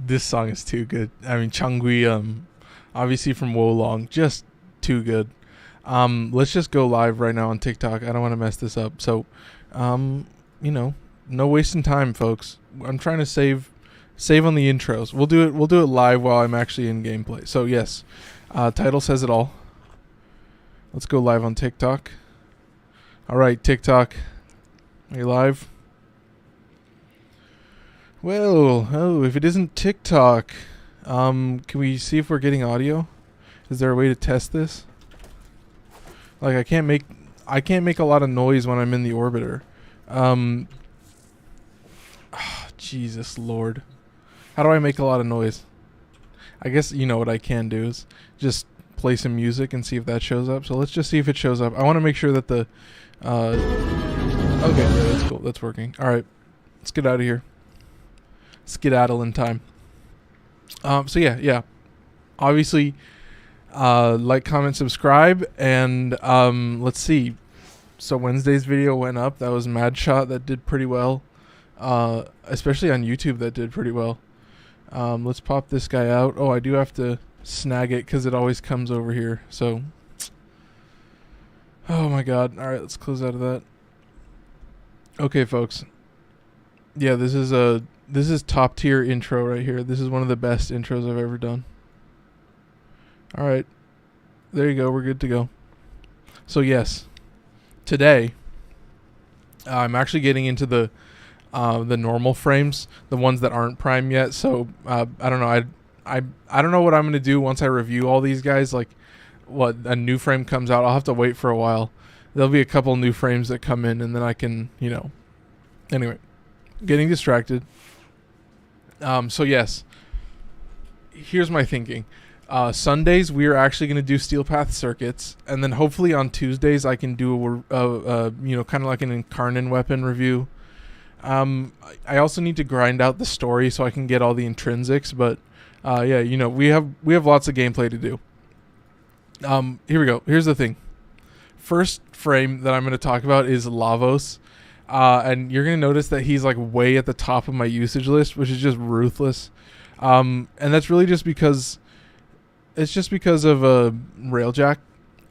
This song is too good. I mean, Changui, obviously from Wolong, just too good. Let's just go live right now on TikTok. I don't want to mess this up. So, you know, no wasting time, folks. I'm trying to save on the intros. We'll do it live while I'm actually in gameplay. So yes, title says it all. Let's go live on TikTok. All right, TikTok, are you live? Well, oh, if it isn't TikTok, can we see if we're getting audio? Is there a way to test this? Like, I can't make a lot of noise when I'm in the orbiter. Jesus Lord. How do I make a lot of noise? I guess you know what I can do is just play some music and see if that shows up. So let's just see if it shows up. I want to make sure that the okay, yeah, that's cool. That's working. All right, let's get out of here. Skedaddle in time. So yeah. Obviously, like, comment, subscribe, and let's see. So Wednesday's video went up. That was Mad Shot. That did pretty well. Especially on YouTube, that did pretty well. Let's pop this guy out. Oh, I do have to snag it because it always comes over here. So, oh my God. All right, let's close out of that. Okay, folks. Yeah, this is top tier intro right here. This is one of the best intros I've ever done. All right, there you go. We're good to go. So yes, today I'm actually getting into the normal frames, the ones that aren't prime yet. So I don't know. I don't know what I'm gonna do once I review all these guys. Like, what a new frame comes out, I'll have to wait for a while. There'll be a couple new frames that come in, and then I can, you know. Anyway, getting distracted. So yes, here's my thinking. Sundays we are actually going to do Steel Path circuits, and then hopefully on Tuesdays I can do a you know, kind of like an Incarnate weapon review. I also need to grind out the story so I can get all the intrinsics, but yeah, you know, we have lots of gameplay to do. Here we go. Here's the thing. First frame that I'm going to talk about is Lavos. And you're going to notice that he's like way at the top of my usage list, which is just ruthless. And that's really just because it's just because of Railjack.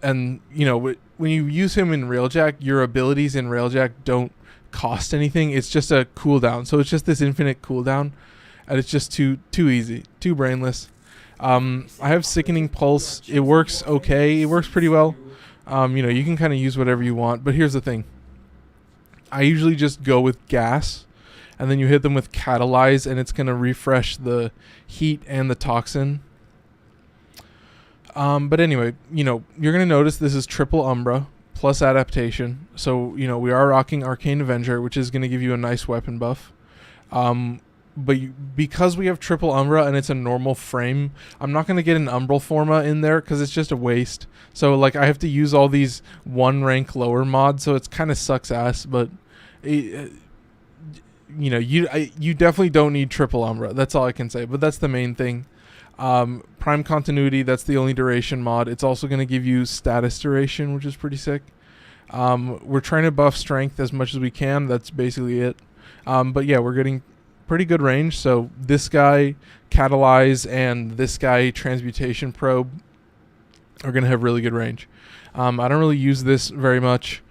And, you know, when you use him in Railjack, your abilities in Railjack don't cost anything. It's just a cooldown. So it's just this infinite cooldown. And it's just too easy, too brainless. I have Sickening Pulse. It works okay. It works pretty well. You know, you can kind of use whatever you want. But here's the thing. I usually just go with gas, and then you hit them with catalyze, and it's going to refresh the heat and the toxin. But anyway, you know, you're going to notice this is triple Umbra plus adaptation. So, you know, we are rocking Arcane Avenger, which is going to give you a nice weapon buff. But because we have triple Umbra and it's a normal frame, I'm not going to get an Umbral Forma in there because it's just a waste. So, like, I have to use all these one rank lower mods, so it's kind of sucks ass. But, you know, you definitely don't need triple Umbra. That's all I can say. But that's the main thing. Prime Continuity, that's the only duration mod. It's also going to give you status duration, which is pretty sick. We're trying to buff strength as much as we can. That's basically it. But yeah, we're getting pretty good range. So this guy Catalyze and this guy Transmutation Probe are going to have really good range. I don't really use this very much.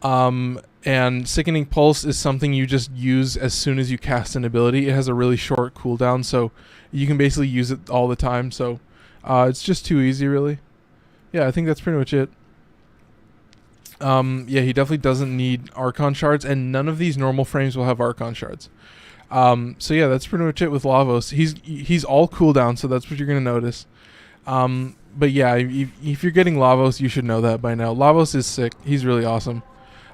And Sickening Pulse is something you just use as soon as you cast an ability. It has a really short cooldown, so you can basically use it all the time. So it's just too easy, really. Yeah, I think that's pretty much it. Yeah, he definitely doesn't need Archon Shards, and none of these normal frames will have Archon Shards. So yeah, that's pretty much it with Lavos. He's all cooldown, so that's what you're going to notice. But yeah, if you're getting Lavos, you should know that by now. Lavos is sick. He's really awesome.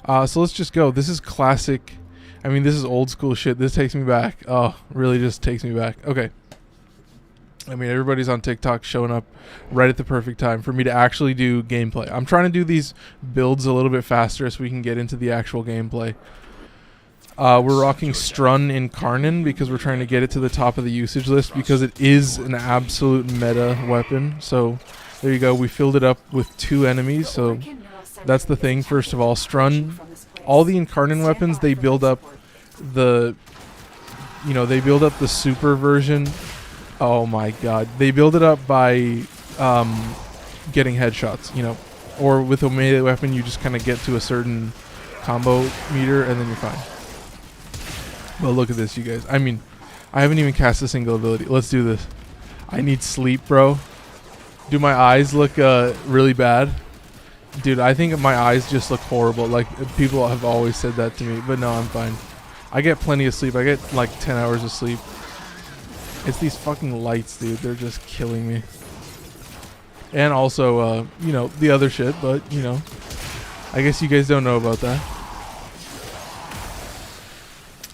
So let's just go. This is classic. I mean, this is old school shit. This takes me back. Oh, really just takes me back. Okay. I mean, everybody's on TikTok showing up right at the perfect time for me to actually do gameplay. I'm trying to do these builds a little bit faster so we can get into the actual gameplay. We're rocking Strun Incarnate because we're trying to get it to the top of the usage list because it is an absolute meta weapon. So there you go. We filled it up with 2 enemies. So that's the thing. First of all, Strun, all the Incarnate weapons, they build up the you know, they build up the super version. Oh my god. They build it up by getting headshots, you know. Or with a melee weapon, you just kind of get to a certain combo meter and then you're fine. But look at this, you guys. I mean, I haven't even cast a single ability. Let's do this. I need sleep, bro. Do my eyes look really bad? Dude, I think my eyes just look horrible. Like, people have always said that to me. But no, I'm fine. I get plenty of sleep. I get like 10 hours of sleep. It's these fucking lights, dude. They're just killing me. And also, you know, the other shit. But, you know, I guess you guys don't know about that.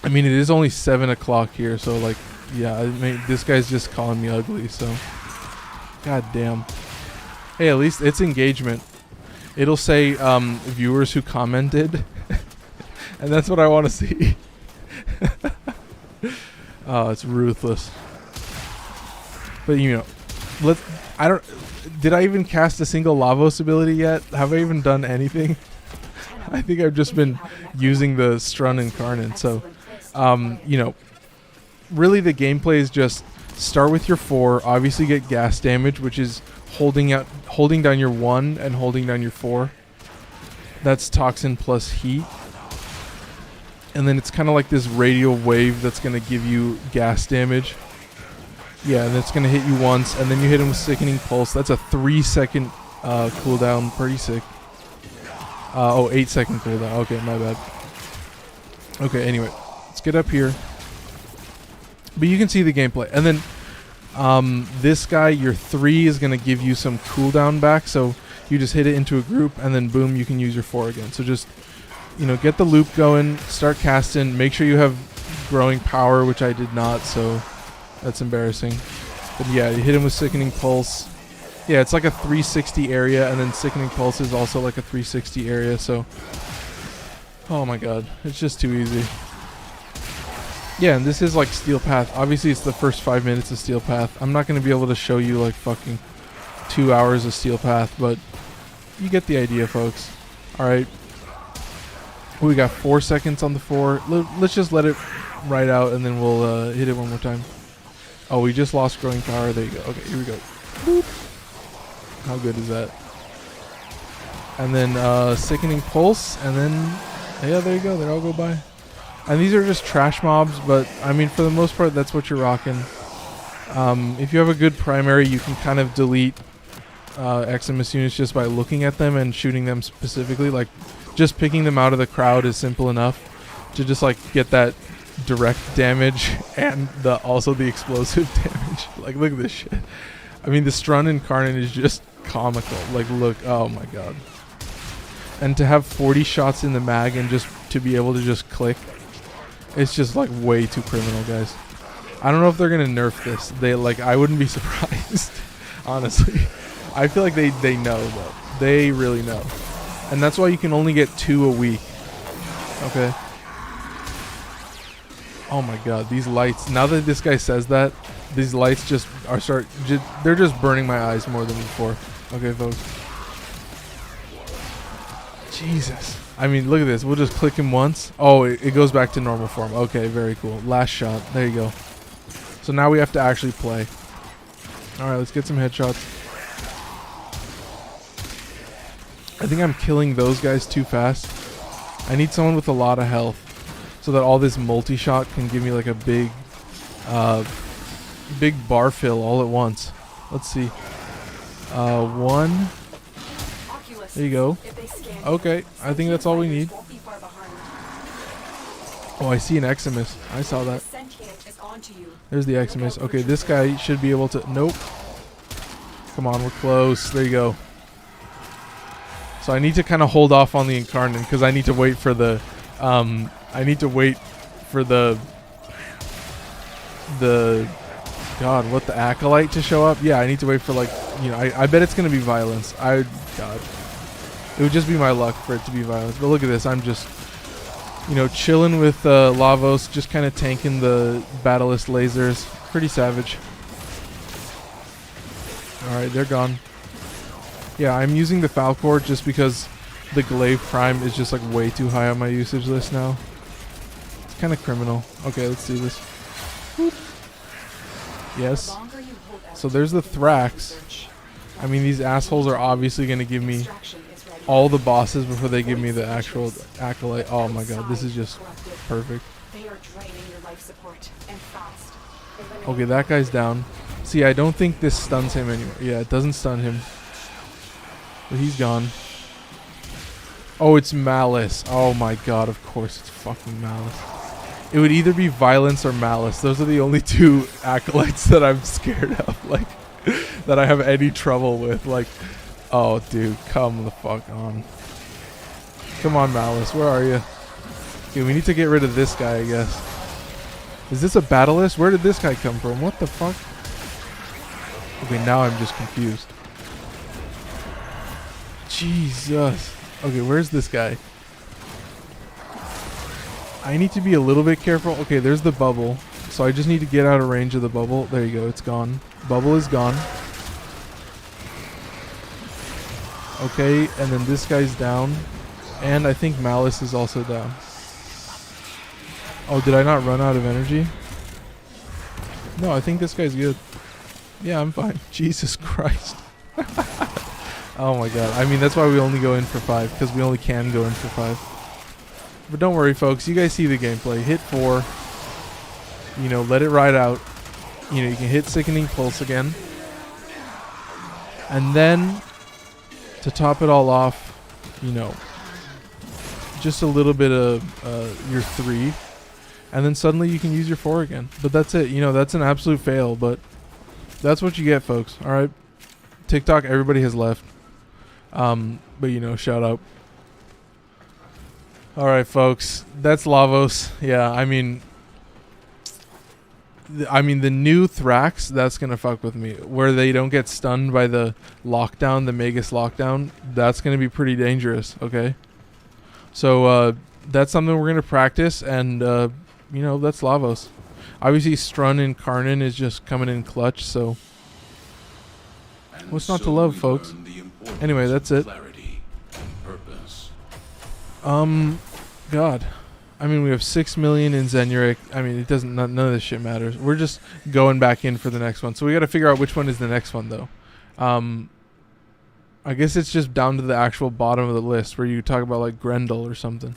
I mean, it is only 7 o'clock here. So, like, yeah, I mean, this guy's just calling me ugly. So, god damn. Hey, at least it's engagement. It'll say viewers who commented. And that's what I want to see. Oh, it's ruthless. But you know, did I even cast a single Lavos ability yet? Have I even done anything? I think I've just been using the Strun Incarnate. So, you know, really the gameplay is just start with your 4, obviously get gas damage, which is holding down your 1 and holding down your 4. That's toxin plus heat. And then it's kind of like this radial wave that's going to give you gas damage. Yeah, and it's going to hit you once, and then you hit him with Sickening Pulse. That's a 3-second cooldown. Pretty sick. 8-second cooldown. Okay, my bad. Okay, anyway. Let's get up here. But you can see the gameplay. And then this guy, your 3 is going to give you some cooldown back. So you just hit it into a group, and then boom, you can use your 4 again. So just, you know, get the loop going, start casting, make sure you have growing power, which I did not, so that's embarrassing. But yeah, you hit him with Sickening Pulse. Yeah, it's like a 360 area, and then Sickening Pulse is also like a 360 area, so oh my god, it's just too easy. Yeah, and this is like Steel Path. Obviously it's the first 5 minutes of Steel Path. I'm not going to be able to show you like fucking 2 hours of Steel Path, but you get the idea, folks. Alright. We got 4 seconds on the 4. Let's just let it ride out, and then we'll hit it one more time. Oh, we just lost growing power. There you go. Okay, here we go. Boop. How good is that? And then Sickening Pulse, and then yeah, there you go. They all go by. And these are just trash mobs, but I mean, for the most part, that's what you're rocking. If you have a good primary, you can kind of delete Eximus units just by looking at them and shooting them specifically. Like, just picking them out of the crowd is simple enough to just like get that direct damage and also the explosive damage. Like, look at this shit. I mean, the Strun Incarnate is just comical. Like, look, oh my god. And to have 40 shots in the mag and just to be able to just click, it's just like way too criminal, guys. I don't know if they're gonna nerf this. They, like, I wouldn't be surprised. Honestly, I feel like they know though. They really know, and that's why you can only get 2 a week. Okay. Oh my god, these lights. Now that this guy says that, these lights just are they're just burning my eyes more than before. Okay, folks. Jesus. I mean, look at this. We'll just click him once. Oh, it goes back to normal form. Okay, very cool. Last shot. There you go. So now we have to actually play. Alright, let's get some headshots. I think I'm killing those guys too fast. I need someone with a lot of health so that all this multi-shot can give me like a big bar fill all at once. Let's see. 1. There you go. Okay, I think that's all we need. Oh, I see an Eximus. I saw that. There's the Eximus. Okay, this guy should be able to... Nope. Come on, we're close. There you go. So I need to kind of hold off on the Incarnate because I need to wait for the... God, what, the Acolyte to show up? Yeah, I need to wait for, like, you know, I bet it's going to be violence. God. It would just be my luck for it to be violence. But look at this. I'm just, you know, chilling with Lavos, just kind of tanking the Battlist lasers. Pretty savage. Alright, they're gone. Yeah, I'm using the Falcor just because the Glaive Prime is just, like, way too high on my usage list now. It's kind of criminal. Okay, let's do this. Yes. So there's the Thrax. I mean, these assholes are obviously going to give me all the bosses before they give me the actual acolyte. Oh my god, this is just perfect. Okay, that guy's down. See, I don't think this stuns him anymore. Yeah, it doesn't stun him. But he's gone. Oh, it's Malice. Oh my god, of course it's fucking Malice. It would either be Violence or Malice. Those are the only two acolytes that I'm scared of. Like, that I have any trouble with. Like, oh dude, come the fuck on. Come on, Malice, where are you? Okay, we need to get rid of this guy, I guess. Is this a battlist? Where did this guy come from? What the fuck? Okay, now I'm just confused. Jesus. Okay, where's this guy? I need to be a little bit careful. Okay, there's the bubble. So I just need to get out of range of the bubble. There you go, it's gone. Bubble is gone. Okay, and then this guy's down. And I think Malice is also down. Oh, did I not run out of energy? No, I think this guy's good. Yeah, I'm fine. Jesus Christ. Oh my god. I mean, that's why we only go in for 5. Because we only can go in for 5. But don't worry, folks. You guys see the gameplay. Hit 4. You know, let it ride out. You know, you can hit Sickening Pulse again. And then, to top it all off, you know, just a little bit of your 3. And then suddenly you can use your 4 again. But that's it. You know, that's an absolute fail. But that's what you get, folks. Alright? TikTok, everybody has left. But, you know, shout out. Alright, folks. That's Lavos. Yeah, I mean, the new Thrax, that's going to fuck with me. Where they don't get stunned by the lockdown, the Magus lockdown. That's going to be pretty dangerous, okay? So, that's something we're going to practice. And, you know, that's Lavos. Obviously, Strun and Karnan is just coming in clutch, so what's not to love, folks? Anyway, that's it. God. I mean, we have 6 million in Zenuric. I mean, it doesn't. None of this shit matters. We're just going back in for the next one. So we got to figure out which one is the next one, though. I guess it's just down to the actual bottom of the list where you talk about like Grendel or something.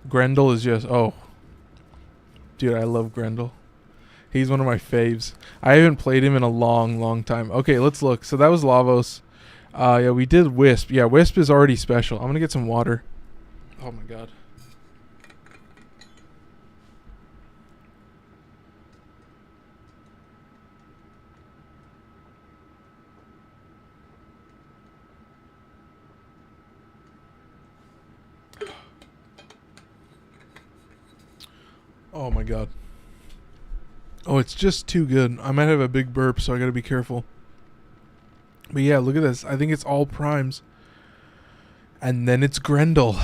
Grendel is just dude, I love Grendel. He's one of my faves. I haven't played him in a long time. Okay, let's look. So that was Lavos. Yeah, we did Wisp. Yeah, Wisp is already special. I'm gonna get some water. Oh my god. Oh my god. Oh, it's just too good. I might have a big burp, so I gotta be careful. But yeah, look at this. I think it's all primes. And then it's Grendel.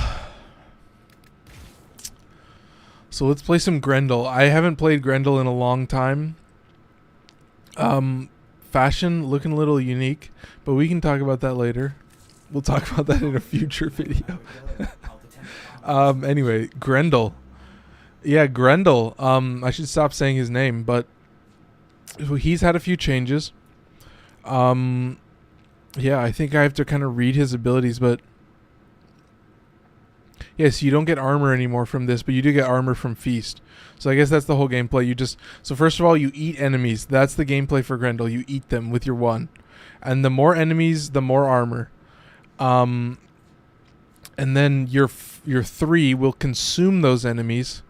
So let's play some Grendel. I haven't played Grendel in a long time. Fashion looking a little unique, but we can talk about that later. We'll talk about that in a future video. Anyway, Grendel. Yeah, Grendel. I should stop saying his name, but he's had a few changes. Yeah, I think I have to kind of read his abilities, but yes, you don't get armor anymore from this, but you do get armor from Feast. So I guess that's the whole gameplay. So first of all, you eat enemies. That's the gameplay for Grendel. You eat them with your 1. And the more enemies, the more armor. And then your 3 will consume those enemies,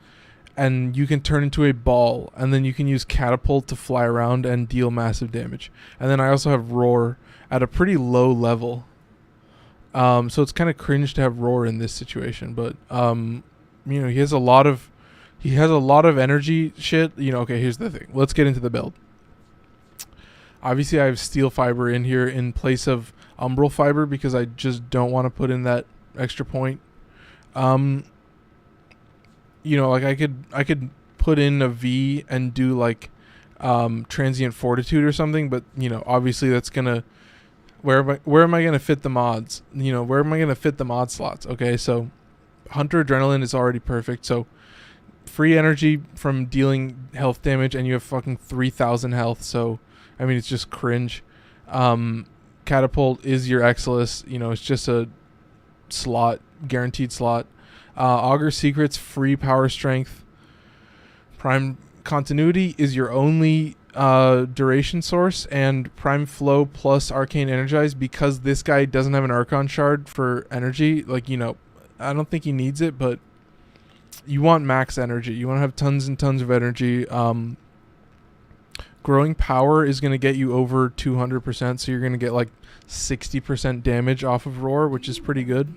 and you can turn into a ball, and then you can use Catapult to fly around and deal massive damage. And then I also have Roar at a pretty low level. So it's kind of cringe to have Roar in this situation, but you know, he has a lot of energy shit. You know, okay, here's the thing. Let's get into the build. Obviously, I have Steel Fiber in here in place of Umbral Fiber because I just don't want to put in that extra point. You know, like I could put in a V and do like Transient Fortitude or something, but you know, obviously that's gonna where am I gonna fit the mods? You know, where am I gonna fit the mod slots? Okay, so Hunter Adrenaline is already perfect. So free energy from dealing health damage, and you have fucking 3,000 health. So, I mean, it's just cringe. Catapult is your Exilus. You know, it's just a slot, guaranteed slot. Augur Secrets, free power strength. Prime Continuity is your only duration source, and Prime Flow plus Arcane Energize, because this guy doesn't have an Archon Shard for energy. Like, you know, I don't think he needs it, but you want max energy. You want to have tons and tons of energy. Growing Power is going to get you over 200%, so you're going to get like 60% damage off of Roar, which is pretty good.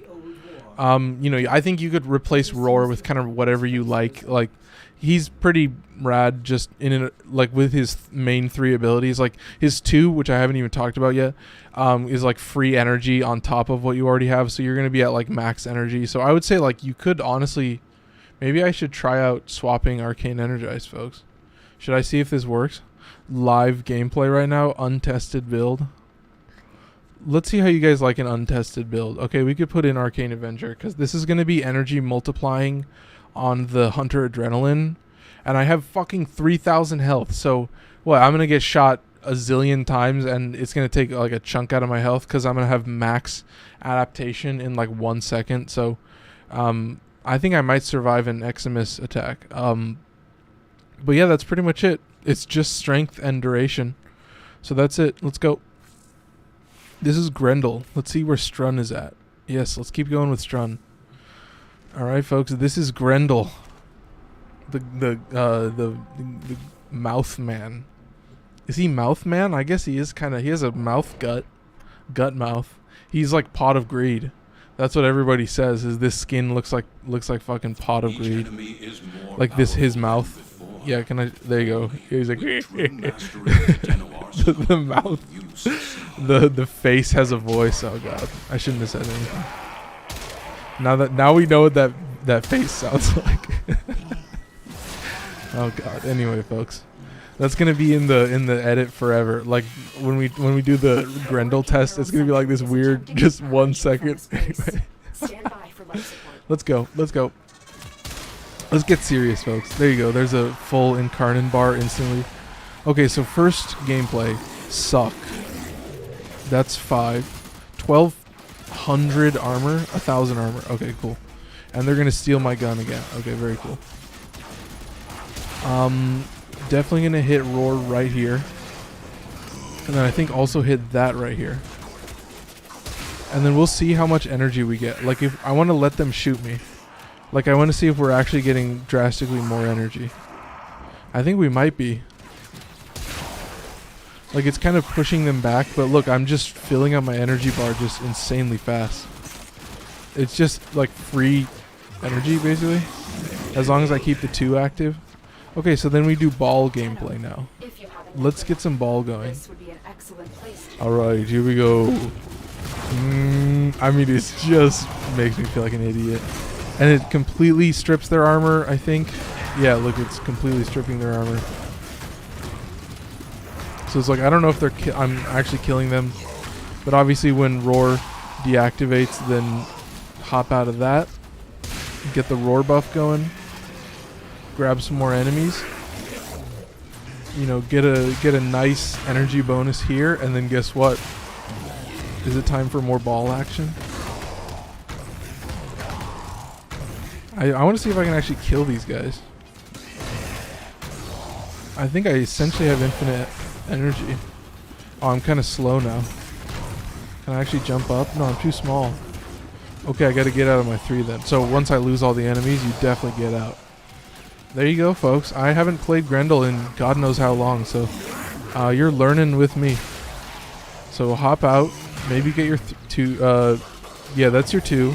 You know, I think you could replace Roar with kind of whatever you like. Like, he's pretty rad just like with his main 3 abilities. Like his 2, which I haven't even talked about yet, is like free energy on top of what you already have, so you're going to be at like max energy. So I would say like you could honestly, maybe I should try out swapping Arcane Energize, folks. Should I see if this works? Live gameplay right now, untested build. Let's see how you guys like an untested build. Okay, we could put in Arcane Avenger, because this is going to be energy multiplying on the Hunter Adrenaline, and I have fucking 3,000 health. So what, I'm going to get shot a zillion times, and it's going to take like a chunk out of my health, because I'm going to have max adaptation in like 1 second. So I think I might survive an Eximus attack. But yeah, that's pretty much it. It's just strength and duration. So that's it. Let's go. This is Grendel. Let's see where Strun is at. Yes, let's keep going with Strun. All right, folks. This is Grendel, the mouth man. Is he mouth man? I guess he is kind of. He has a mouth gut mouth. He's like Pot of Greed. That's what everybody says. Is this skin looks like fucking Pot of Greed. Like this, his mouth. Yeah, can I? There you go. He's like the mouth. The face has a voice. Oh god, I shouldn't have said anything. Now we know what that face sounds like. Oh god. Anyway, folks, that's gonna be in the edit forever. Like when we do the Grendel test, it's gonna be like this weird, just 1 second. Anyway. Let's go. Let's get serious, folks. There you go. There's a full Incarnon bar instantly. Okay, so first gameplay. Suck. That's 5. 1,200 armor. 1,000 armor. Okay, cool. And they're going to steal my gun again. Okay, very cool. Definitely going to hit Roar right here. And then I think also hit that right here. And then we'll see how much energy we get. Like, if I want to let them shoot me. Like, I want to see if we're actually getting drastically more energy. I think we might be. Like, it's kind of pushing them back, but look, I'm just filling up my energy bar just insanely fast. It's just, like, free energy, basically. As long as I keep the 2 active. Okay, so then we do ball gameplay now. Let's get some ball going. Alright, here we go. I mean, it just makes me feel like an idiot. And it completely strips their armor, I think. Yeah, look, it's completely stripping their armor. So it's like, I don't know if I'm actually killing them. But obviously when Roar deactivates, then hop out of that. Get the Roar buff going. Grab some more enemies. You know, get a nice energy bonus here. And then guess what? Is it time for more ball action? I want to see if I can actually kill these guys. I think I essentially have infinite energy. Oh, I'm kind of slow now. Can I actually jump up? No, I'm too small. Okay, I got to get out of my 3 then. So once I lose all the enemies, you definitely get out. There you go, folks. I haven't played Grendel in God knows how long, so you're learning with me. So hop out. Maybe get your 2. Yeah, that's your 2.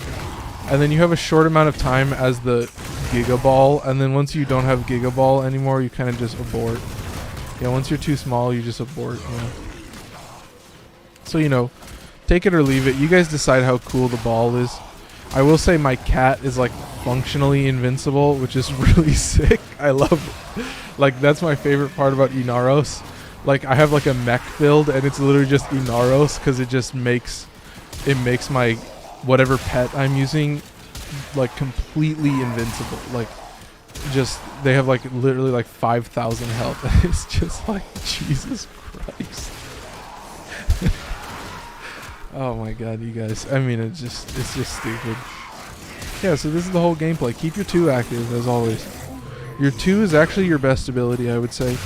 And then you have a short amount of time as the Giga Ball, and then once you don't have Giga Ball anymore, you kind of just abort. Yeah, once you're too small, you just abort. Yeah. So, you know, take it or leave it. You guys decide how cool the ball is. I will say my cat is like functionally invincible, which is really sick. I love it. Like, that's my favorite part about Inaros. Like, I have like a mech build, and it's literally just Inaros, because it just makes my whatever pet I'm using like completely invincible. Like, just they have like literally like 5,000 health. It's just like Jesus Christ. Oh my god, you guys. I mean, it's just stupid. Yeah, so this is the whole gameplay. Keep your 2 active as always. Your 2 is actually your best ability, I would say.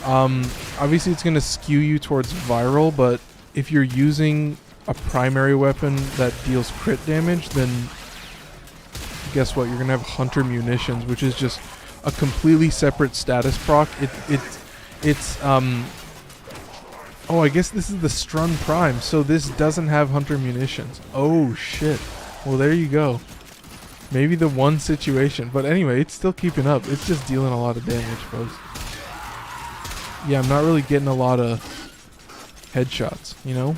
Obviously it's going to skew you towards viral, but if you're using a primary weapon that deals crit damage, then guess what? You're going to have Hunter Munitions, which is just a completely separate status proc. Oh, I guess this is the Strun Prime, so this doesn't have Hunter Munitions. Oh, shit. Well, there you go. Maybe the one situation. But anyway, it's still keeping up. It's just dealing a lot of damage, folks. Yeah, I'm not really getting a lot of headshots, you know?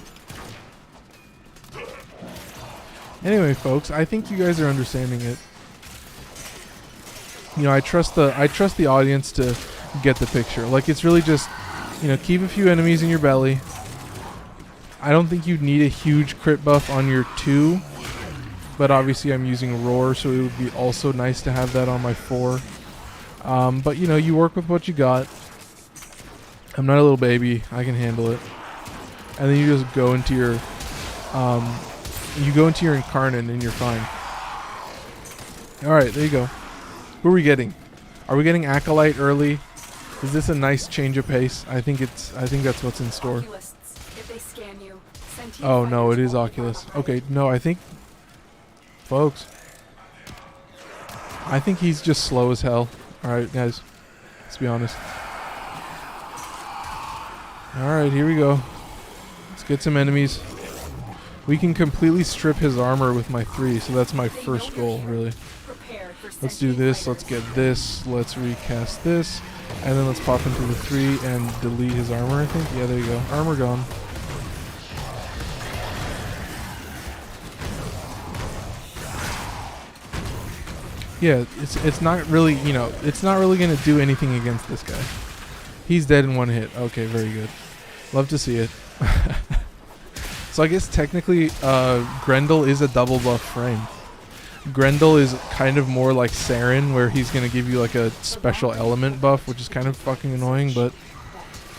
Anyway, folks, I think you guys are understanding it. You know, I trust the audience to get the picture. Like, it's really just, you know, keep a few enemies in your belly. I don't think you'd need a huge crit buff on your 2, but obviously I'm using Roar, so it would be also nice to have that on my 4. But, you know, you work with what you got. I'm not a little baby. I can handle it. And then you just go into your Incarnate and you're fine. Alright, there you go. Who are we getting? Are we getting Acolyte early? Is this a nice change of pace? I think that's what's in store. Oh no, it is Oculus. Okay, no, I think folks, I think he's just slow as hell. Alright, guys. Let's be honest. Alright, here we go. Let's get some enemies. We can completely strip his armor with my 3, so that's my first goal, really. Let's do this. Let's get this. Let's recast this. And then let's pop into the 3 and delete his armor, I think. Yeah, there you go. Armor gone. Yeah, it's not really, you know, it's not really going to do anything against this guy. He's dead in 1 hit. Okay, very good. Love to see it. So I guess technically Grendel is a double buff frame. Grendel is kind of more like Saren, where he's going to give you like a special element buff, which is kind of fucking annoying, but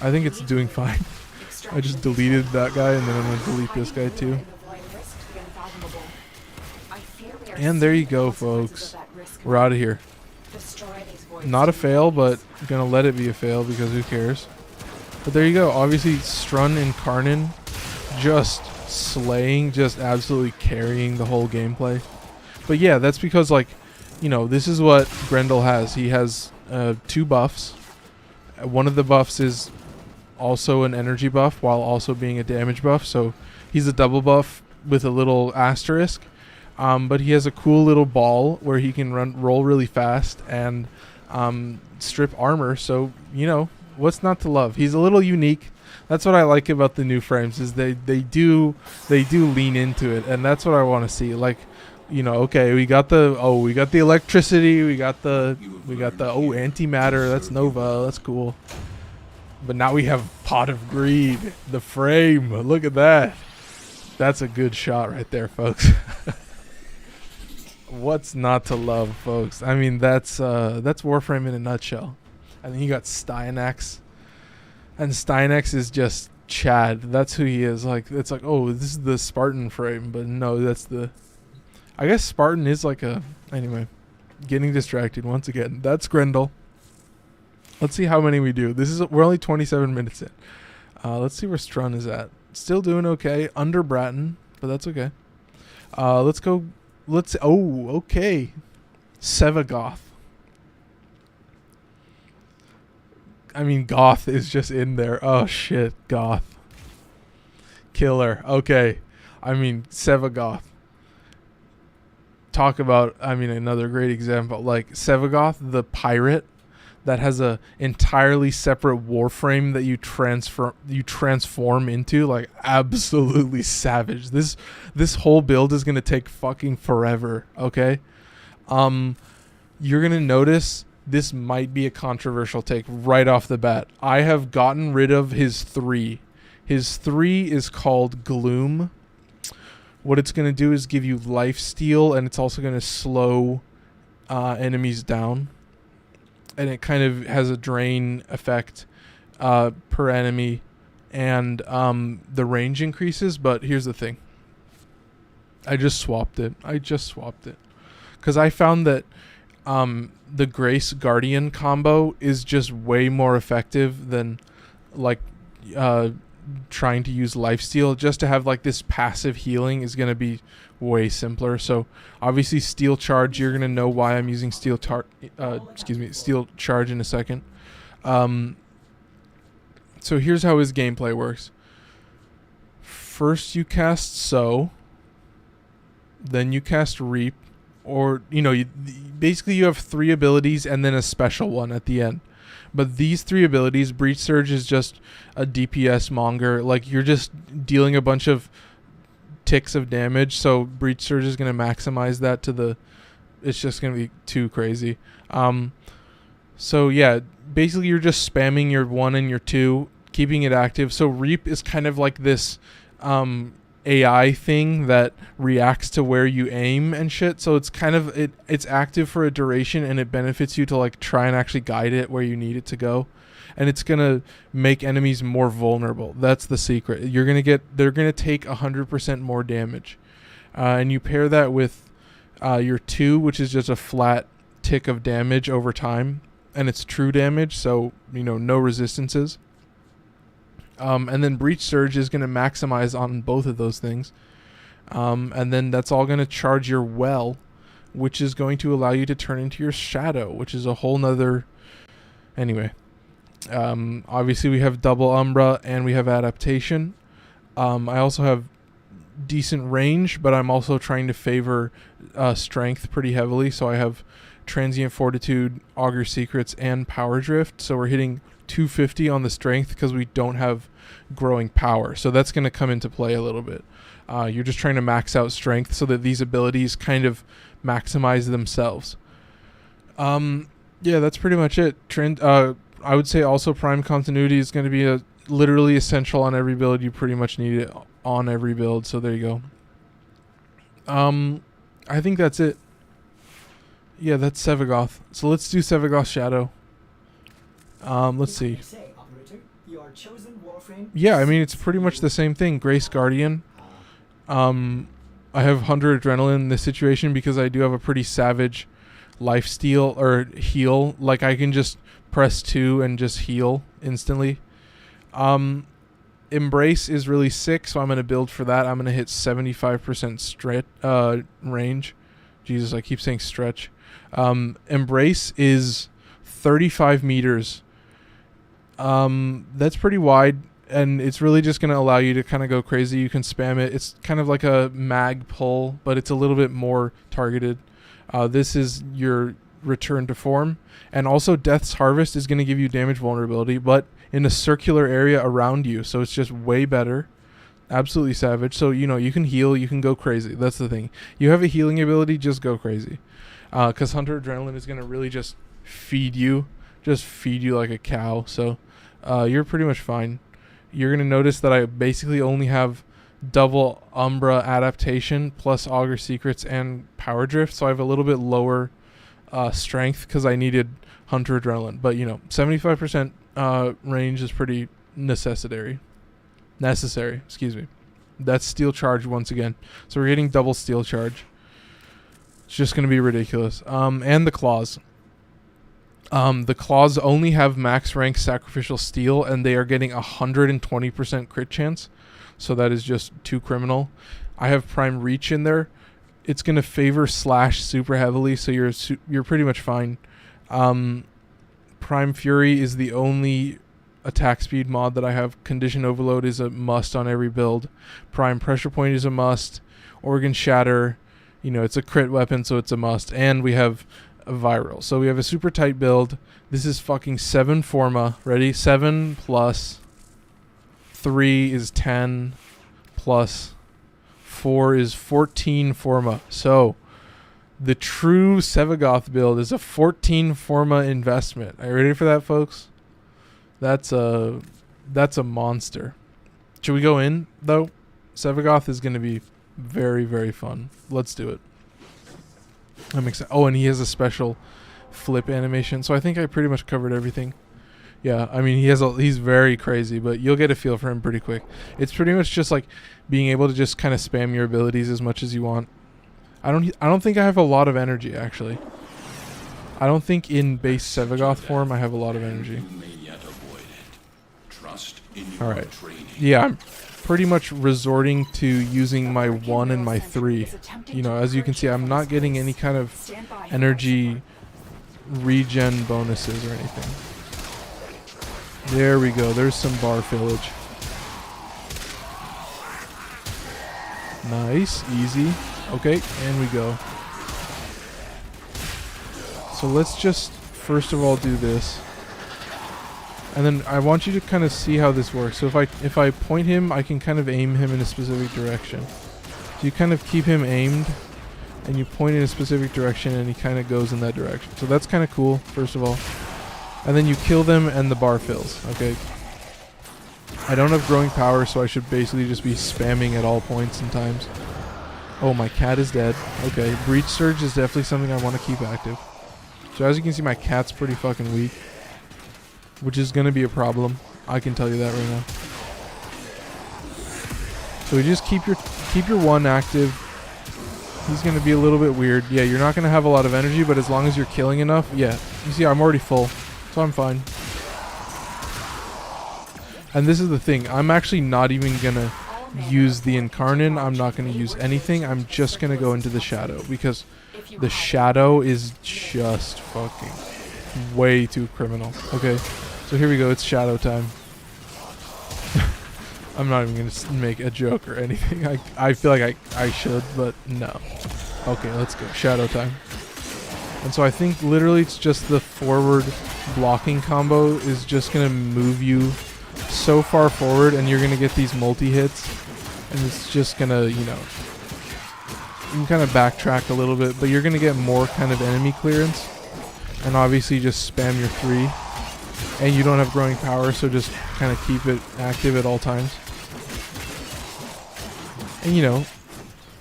I think it's doing fine. I just deleted that guy, and then I'm going to delete this guy too. And there you go, folks. We're out of here. Not a fail, but I'm going to let it be a fail because who cares. But there you go. Obviously, Strun and Karnin just slaying, just absolutely carrying the whole gameplay. But yeah, that's because, like, you know, this is what Grendel has. He has 2 buffs. One of the buffs is also an energy buff while also being a damage buff. So he's a double buff with a little asterisk. But he has a cool little ball where he can roll really fast and strip armor. So, you know, what's not to love? He's a little unique. That's what I like about the new frames, is they do lean into it, and that's what I want to see. Like, you know, okay, we got the electricity, we got the antimatter, that's Nova, that's cool. But now we have Pot of Greed, the frame. Look at that. That's a good shot right there, folks. What's not to love, folks? I mean, that's Warframe in a nutshell. And then you got Styanax. And Styanax is just Chad. That's who he is. Like, it's like, oh, this is the Spartan frame, but no, that's the, I guess Spartan is like a, anyway, getting distracted once again. That's Grendel. Let's see how many we do. We're only 27 minutes in. Let's see where Strun is at. Still doing okay. Under Bratton, but that's okay. Let's go. Oh, okay. Sevagoth. I mean, Goth is just in there. Oh, shit. Goth. Killer. Okay. I mean, Sevagoth. Talk about, I mean, another great example. Like, Sevagoth, the pirate that has a entirely separate Warframe that you transform into. Like, absolutely savage. This whole build is going to take fucking forever, okay? You're going to notice this might be a controversial take right off the bat. I have gotten rid of his 3. His 3 is called Gloom. What it's going to do is give you lifesteal, and it's also going to slow enemies down. and it kind of has a drain effect per enemy, and the range increases. But here's the thing. I just swapped it. Because I found that the Grace Guardian combo is just way more effective than like trying to use lifesteal. Just to have like this passive healing is going to be way simpler. So obviously Steel Charge, you're going to know why I'm using Steel Charge in a second. So here's how his gameplay works. First you cast Sow, then you cast Reap, or basically you have 3 abilities and then a special one at the end. But these 3 abilities, Breach Surge is just a DPS monger. Like, you're just dealing a bunch of ticks of damage, so Breach Surge is going to maximize that to the... It's just going to be too crazy. So yeah, basically you're just spamming your 1 and your 2, keeping it active. So Reap is kind of like this AI thing that reacts to where you aim and shit. So it's kind of it's active for a duration, and it benefits you to like try and actually guide it where you need it to go. And it's gonna make enemies more vulnerable. That's the secret. They're gonna take 100% more damage, and you pair that with your 2, which is just a flat tick of damage over time, and it's true damage, so no resistances. And then Breach Surge is going to maximize on both of those things. And then that's all going to charge your Well, which is going to allow you to turn into your Shadow, which is a whole nother... Anyway. Obviously we have double Umbra and we have Adaptation. I also have decent range, but I'm also trying to favor Strength pretty heavily. So I have Transient Fortitude, Augur Secrets, and Power Drift. So we're hitting 250 on the Strength because we don't have growing power, so that's going to come into play a little bit. You're just trying to max out Strength so that these abilities kind of maximize themselves. Yeah, that's pretty much it. I would say also Prime Continuity is going to be literally essential on every build. You pretty much need it on every build, so there you go. I think that's it. Yeah, that's Sevagoth. So let's do Sevagoth Shadow. Let's see. Yeah, I mean, it's pretty much the same thing. Grace Guardian. I have Hunter Adrenaline in this situation because I do have a pretty savage lifesteal or heal. Like, I can just press 2 and just heal instantly. Embrace is really sick, so I'm going to build for that. I'm going to hit 75% range. Jesus, I keep saying stretch. Embrace is 35 meters. That's pretty wide, and it's really just going to allow you to kind of go crazy. You can spam it. It's kind of like a mag pull, but it's a little bit more targeted. This is your return to form, and also Death's Harvest is going to give you damage vulnerability, but in a circular area around you, so it's just way better. Absolutely savage. So you can heal, you can go crazy. That's the thing. You have a healing ability, just go crazy, because Hunter Adrenaline is going to really just feed you like a cow. So you're pretty much fine. You're going to notice that I basically only have double Umbra Adaptation plus Augur Secrets and Power Drift, so I have a little bit lower strength because I needed Hunter Adrenaline. But 75% range is pretty necessary. Excuse me. That's Steel Charge once again. So we're getting double Steel Charge. It's just going to be ridiculous. And the Claws. The Claws only have max rank Sacrificial Steel, and they are getting 120% crit chance. So that is just too criminal. I have Prime Reach in there. It's going to favor Slash super heavily, so you're pretty much fine. Prime Fury is the only attack speed mod that I have. Condition Overload is a must on every build. Prime Pressure Point is a must. Organ Shatter, it's a crit weapon, so it's a must. And we have a Viral. So we have a super tight build. This is fucking 7 Forma. Ready? 7 plus 3 is 10 plus 4 is 14 Forma. So the true Sevagoth build is a 14 Forma investment. Are you ready for that, folks? That's a monster. Should we go in, though? Sevagoth is going to be very, very fun. Let's do it. I'm excited. Oh, and he has a special flip animation. So I think I pretty much covered everything. Yeah, I mean, he's very crazy, but you'll get a feel for him pretty quick. It's pretty much just like being able to just kind of spam your abilities as much as you want. I don't think I have a lot of energy, actually. I don't think in base Sevagoth form I have a lot of energy. Alright. Yeah, I'm pretty much resorting to using my 1 and my 3. You know, as you can see, I'm not getting any kind of energy regen bonuses or anything. There we go. There's some bar fillage. Nice. Easy. Okay, and we go. So let's just first of all do this. And then I want you to kind of see how this works. So if I point him, I can kind of aim him in a specific direction. So you kind of keep him aimed and you point in a specific direction and he kind of goes in that direction. So that's kind of cool, first of all. And then you kill them and the bar fills, okay? I don't have growing power, so I should basically just be spamming at all points and times. Oh, my cat is dead. Okay, Breach Surge is definitely something I want to keep active. So as you can see, my cat's pretty fucking weak, which is going to be a problem. I can tell you that right now. So we just keep your 1 active. He's going to be a little bit weird. Yeah, you're not going to have a lot of energy, but as long as you're killing enough, yeah. You see, I'm already full. So I'm fine. And this is the thing. I'm actually not even going to use the Incarnate. I'm not going to use anything. I'm just going to go into the Shadow. Because the Shadow is just fucking way too criminal. Okay. So here we go. It's Shadow time. I'm not even going to make a joke or anything. I feel like I should, but no. Okay, let's go. Shadow time. And so I think literally it's just the forward blocking combo is just going to move you so far forward and you're going to get these multi-hits. And it's just going to, you know, you can kind of backtrack a little bit, but you're going to get more kind of enemy clearance. And obviously just spam your 3. And you don't have growing power, so just kind of keep it active at all times. And you know,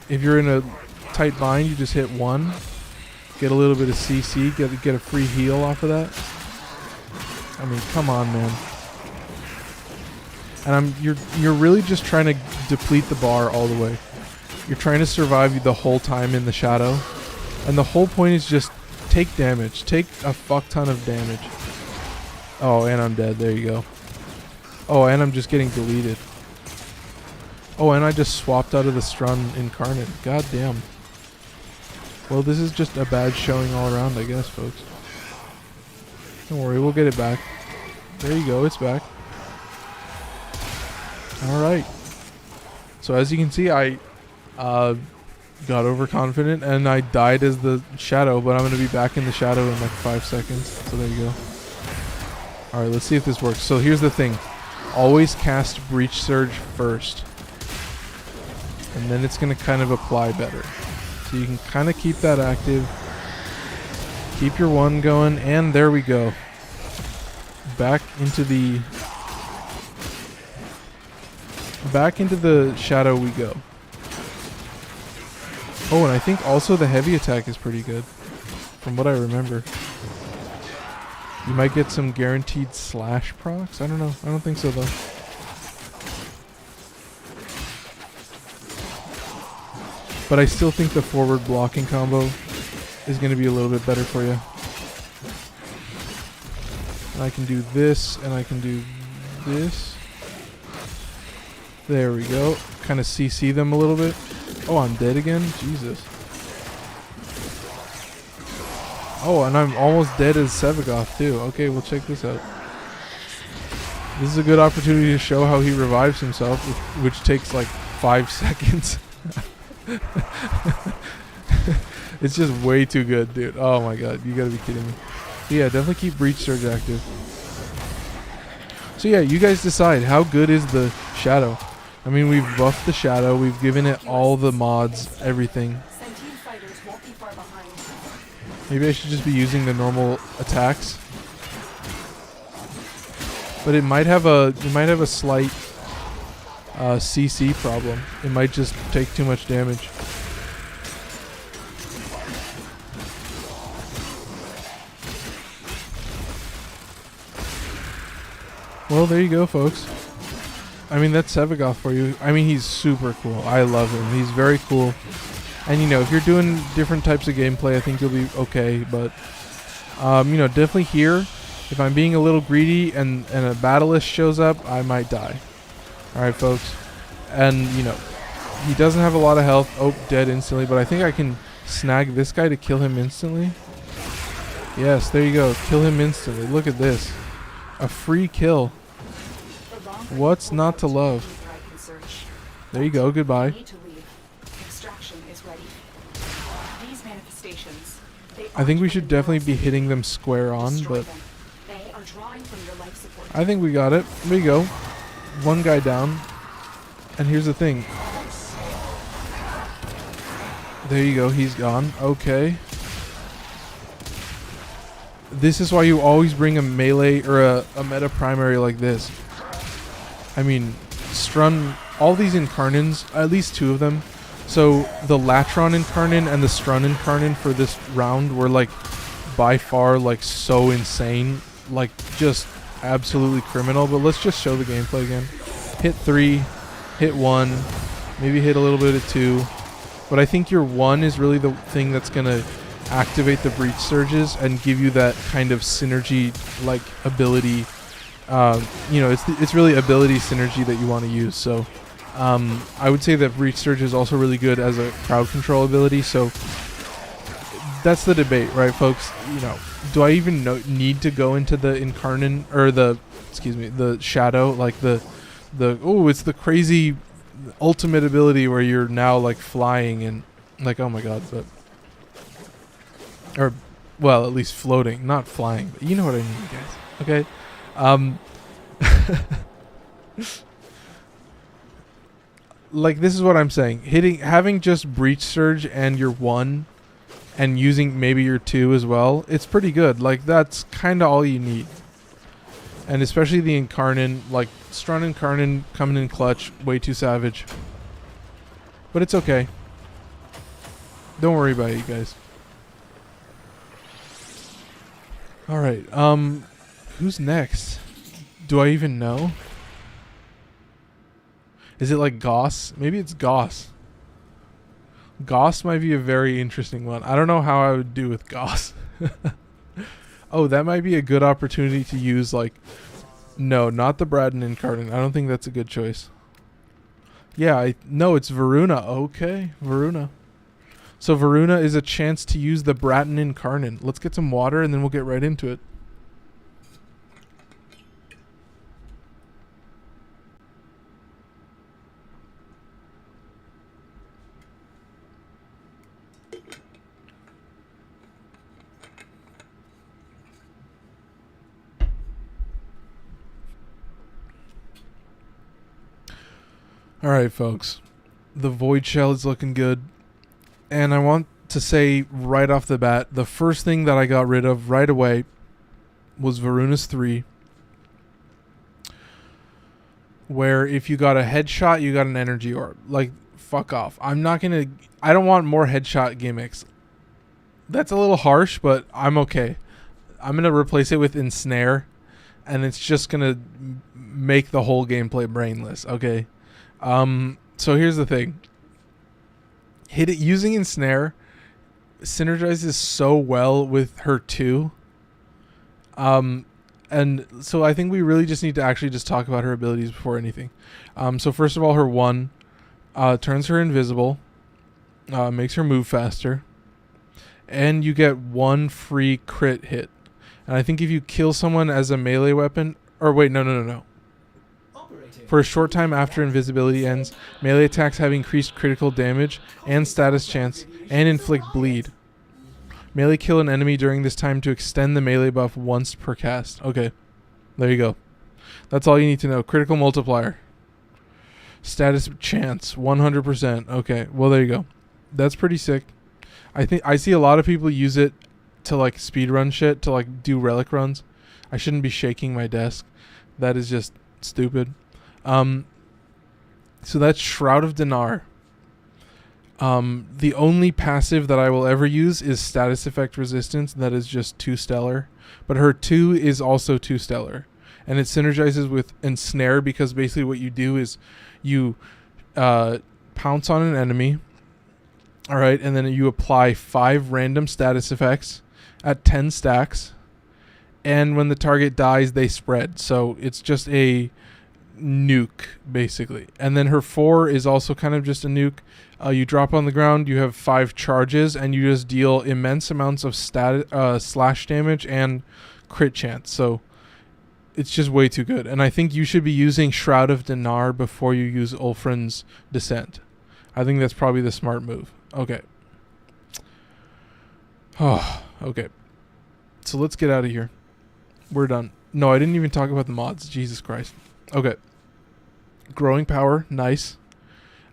if you're in a tight bind, you just hit 1. Get a little bit of CC, get a free heal off of that. I mean, come on, man. And you're really just trying to deplete the bar all the way. You're trying to survive the whole time in the Shadow. And the whole point is just take damage. Take a fuck ton of damage. Oh, and I'm dead. There you go. Oh, and I'm just getting deleted. Oh, and I just swapped out of the Strun Incarnate. God damn. Well, this is just a bad showing all around, I guess, folks. Don't worry, we'll get it back. There you go, it's back. Alright. So as you can see, I got overconfident and I died as the Shadow, but I'm going to be back in the Shadow in like 5 seconds. So there you go. Alright, let's see if this works. So here's the thing. Always cast Breach Surge first. And then it's going to kind of apply better. So you can kind of keep that active. Keep your 1 going. And there we go. Back into the Shadow we go. Oh, and I think also the heavy attack is pretty good. From what I remember. You might get some guaranteed slash procs. I don't know. I don't think so, though. But I still think the forward blocking combo is going to be a little bit better for you. And I can do this, and I can do this. There we go. Kind of CC them a little bit. Oh, I'm dead again? Jesus. Oh, and I'm almost dead as Sevagoth too. Okay, we'll check this out. This is a good opportunity to show how he revives himself, which takes like 5 seconds. It's just way too good, dude. Oh my god, you gotta be kidding me. So yeah, definitely keep Breach Surge active. So yeah, you guys decide, how good is the Shadow? I mean, we've buffed the Shadow, we've given it all the mods, everything. Maybe I should just be using the normal attacks. But it might have a slight CC problem. It might just take too much damage. Well, there you go, folks. I mean, that's Sevagoth for you. I mean, he's super cool. I love him. He's very cool. And, you know, if you're doing different types of gameplay, I think you'll be okay. But, you know, definitely here, if I'm being a little greedy and a battlist shows up, I might die. Alright, folks. And, you know, he doesn't have a lot of health. Oh, dead instantly. But I think I can snag this guy to kill him instantly. Yes, there you go. Kill him instantly. Look at this. A free kill. What's not to love? There you go. Goodbye. I think we should definitely be hitting them square on, but I think we got it. There you go. One guy down. And here's the thing. There you go. He's gone. Okay. This is why you always bring a melee or a meta primary like this. I mean, Strun, all these Incarnins, at least two of them. So the Latron Incarnin and the Strun Incarnin for this round were like by far like so insane. Like just absolutely criminal. But let's just show the gameplay again. Hit 3, hit 1, maybe hit a little bit of 2. But I think your 1 is really the thing that's going to activate the breach surges and give you that kind of synergy like ability. You know, it's really ability synergy that you want to use. So I would say that breach surge is also really good as a crowd control ability. So that's the debate, right, folks? You know, do I even need to go into the Incarnin or the shadow, like it's the crazy ultimate ability where you're now like flying and like, oh my god, but or well, at least floating, not flying, but you know what I mean, guys. Okay. Like, this is what I'm saying. Having just breach surge and your 1 and using maybe your 2 as well, it's pretty good. Like, that's kind of all you need. And especially the Incarnin, like Strun Incarnin coming in clutch, way too savage. But it's okay. Don't worry about it, you guys. Alright, who's next? Do I even know? Is it like Goss? Maybe it's Goss. Goss might be a very interesting one. I don't know how I would do with Goss. Oh, that might be a good opportunity to use like... No, not the Braden Incarnate. I don't think that's a good choice. Yeah, no, it's Voruna. Okay, Voruna. So Voruna is a chance to use the Braten Incarnate. Let's get some water and then we'll get right into it. Alright, folks. The Void Shell is looking good. And I want to say right off the bat, the first thing that I got rid of right away was Voruna's 3. Where if you got a headshot, you got an energy orb. Like, fuck off. I don't want more headshot gimmicks. That's a little harsh, but I'm okay. I'm going to replace it with Ensnare. And it's just going to make the whole gameplay brainless, okay? So here's the thing. Using Ensnare synergizes so well with her 2. And so I think we really just need to actually just talk about her abilities before anything. So first of all, her 1 turns her invisible, makes her move faster, and you get 1 free crit hit. And I think if you kill someone as a melee weapon, or wait, no. For a short time after invisibility ends, melee attacks have increased critical damage and status chance and inflict bleed. Melee kill an enemy during this time to extend the melee buff once per cast. Okay, there you go. That's all you need to know. Critical multiplier. Status chance, 100%. Okay, well there you go. That's pretty sick. I see a lot of people use it to like speedrun shit, to like do relic runs. I shouldn't be shaking my desk. That is just stupid. So that's Shroud of Dinar. The only passive that I will ever use is status effect resistance. That is just 2 stellar. But her 2 is also 2 stellar. and it synergizes with Ensnare because basically what you do is you pounce on an enemy, all right, and then you apply 5 random status effects at 10 stacks, and when the target dies, they spread. So it's just a nuke, basically. And then her 4 is also kind of just a nuke. You drop on the ground, you have 5 charges, and you just deal immense amounts of slash damage and crit chance. So it's just way too good. And I think you should be using Shroud of Dinar before you use Ulfrin's Descent. I think that's probably the smart move. Okay. Oh, okay. So let's get out of here. We're done. No, I didn't even talk about the mods. Jesus Christ. Okay. Growing power, nice.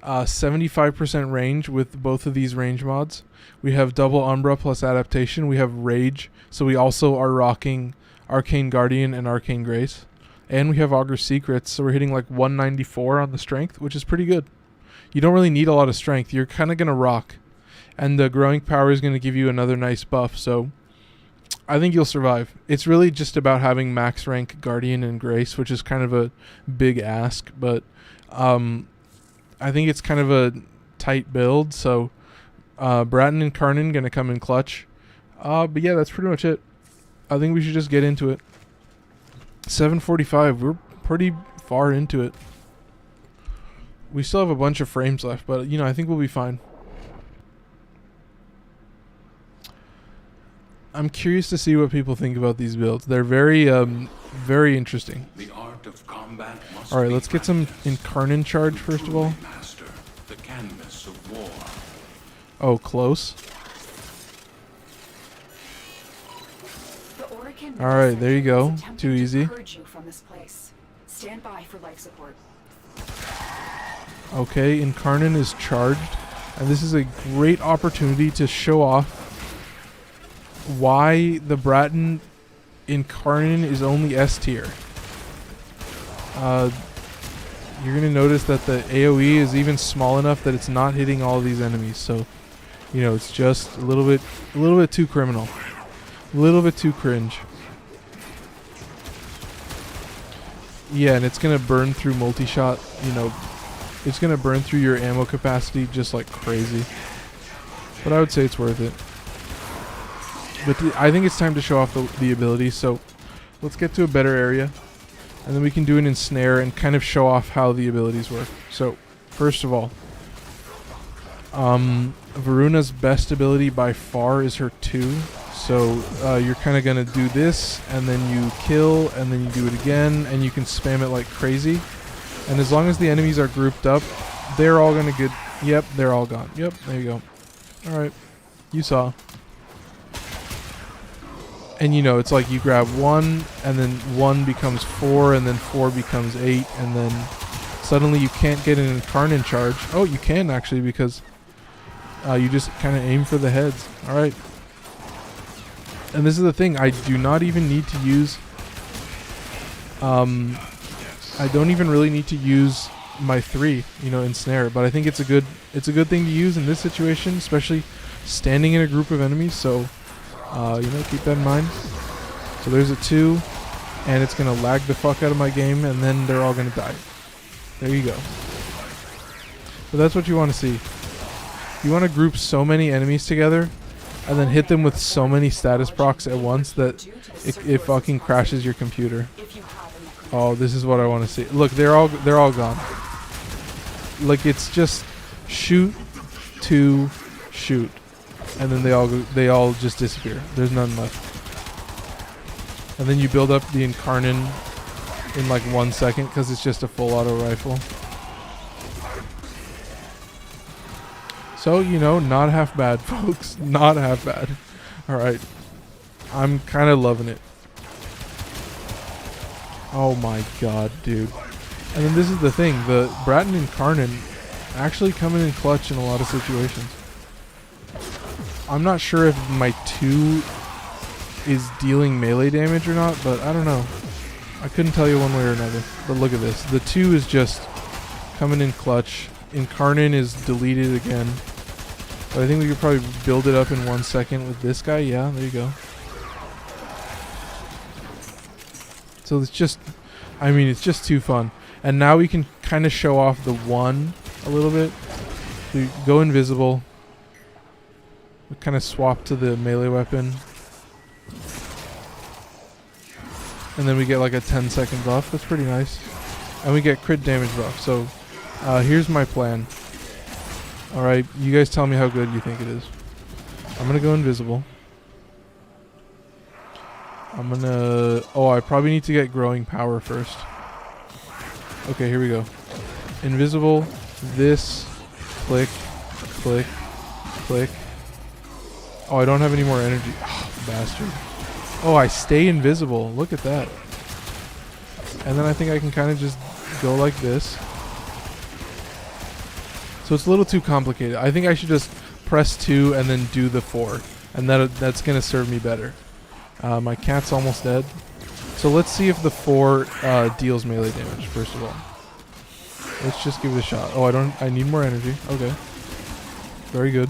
75% range with both of these range mods. We have double Umbra plus adaptation. We have rage, so we also are rocking Arcane Guardian and Arcane Grace. And we have Augur Secrets, so we're hitting like 194 on the strength, which is pretty good. You don't really need a lot of strength. You're kind of going to rock. And the growing power is going to give you another nice buff, so I think you'll survive. It's really just about having max rank Guardian and Grace, which is kind of a big ask, but I think it's kind of a tight build, so Bratton and Karnan going to come in clutch. But yeah, that's pretty much it. I think we should just get into it. 7:45, we're pretty far into it. We still have a bunch of frames left, but you know, I think we'll be fine. I'm curious to see what people think about these builds. They're very interesting. The art of combat must all right, let's get some Incarnate charge first of all. Master the canvas of war. Oh, close. All right, there you go. Too easy. Stand by for life support. Okay, Incarnate is charged, and this is a great opportunity to show off why the Bratton Incarnate is only S tier. You're gonna notice that the AoE is even small enough that it's not hitting all these enemies. So, you know, it's just a little bit too criminal, a little bit too cringe. Yeah, and it's gonna burn through multi-shot. You know, it's gonna burn through your ammo capacity just like crazy. But I would say it's worth it. But I think it's time to show off the ability, so let's get to a better area, and then we can do an ensnare and kind of show off how the abilities work. So, first of all, Voruna's best ability by far is her 2, so you're kind of going to do this, and then you kill, and then you do it again, and you can spam it like crazy. And as long as the enemies are grouped up, they're all going to get... Yep, they're all gone. Yep, there you go. Alright, you saw. And you know, it's like you grab 1, and then 1 becomes 4, and then 4 becomes 8, and then suddenly you can't get an Incarnate charge. Oh, you can actually, because you just kind of aim for the heads. Alright. And this is the thing, I do not even need to use... I don't even really need to use my 3, you know, ensnare, but I think it's a good thing to use in this situation, especially standing in a group of enemies, so... you know, keep that in mind. So there's a 2, and it's going to lag the fuck out of my game, and then they're all going to die. There you go. But that's what you want to see. You want to group so many enemies together, and then hit them with so many status procs at once that it fucking crashes your computer. Oh, this is what I want to see. Look, they're all gone. Like, it's just shoot to shoot. And then they all just disappear. There's none left. And then you build up the Incarnate in like 1 second because it's just a full auto rifle. So, you know, not half bad, folks. Not half bad. Alright. I'm kind of loving it. Oh my god, dude. And then this is the thing. The Bratton Incarnate actually coming in clutch in a lot of situations. I'm not sure if my 2 is dealing melee damage or not, but I don't know. I couldn't tell you one way or another. But look at this. The 2 is just coming in clutch. Incarnate is deleted again. But I think we could probably build it up in 1 second with this guy. Yeah, there you go. So it's just I mean, it's just too fun. And now we can kind of show off the 1 a little bit. We go invisible. We kind of swap to the melee weapon. And then we get like a 10-second buff. That's pretty nice. And we get crit damage buff. So here's my plan. Alright, you guys tell me how good you think it is. I'm going to go invisible. I'm going to... Oh, I probably need to get growing power first. Okay, here we go. Invisible. This. Click. Click. Click. Oh, I don't have any more energy. Oh, bastard. Oh, I stay invisible. Look at that. And then I think I can kind of just go like this. So it's a little too complicated. I think I should just press 2 and then do the 4. And that's going to serve me better. My cat's almost dead. So let's see if the 4 deals melee damage, first of all. Let's just give it a shot. Oh, I need more energy. Okay. Very good.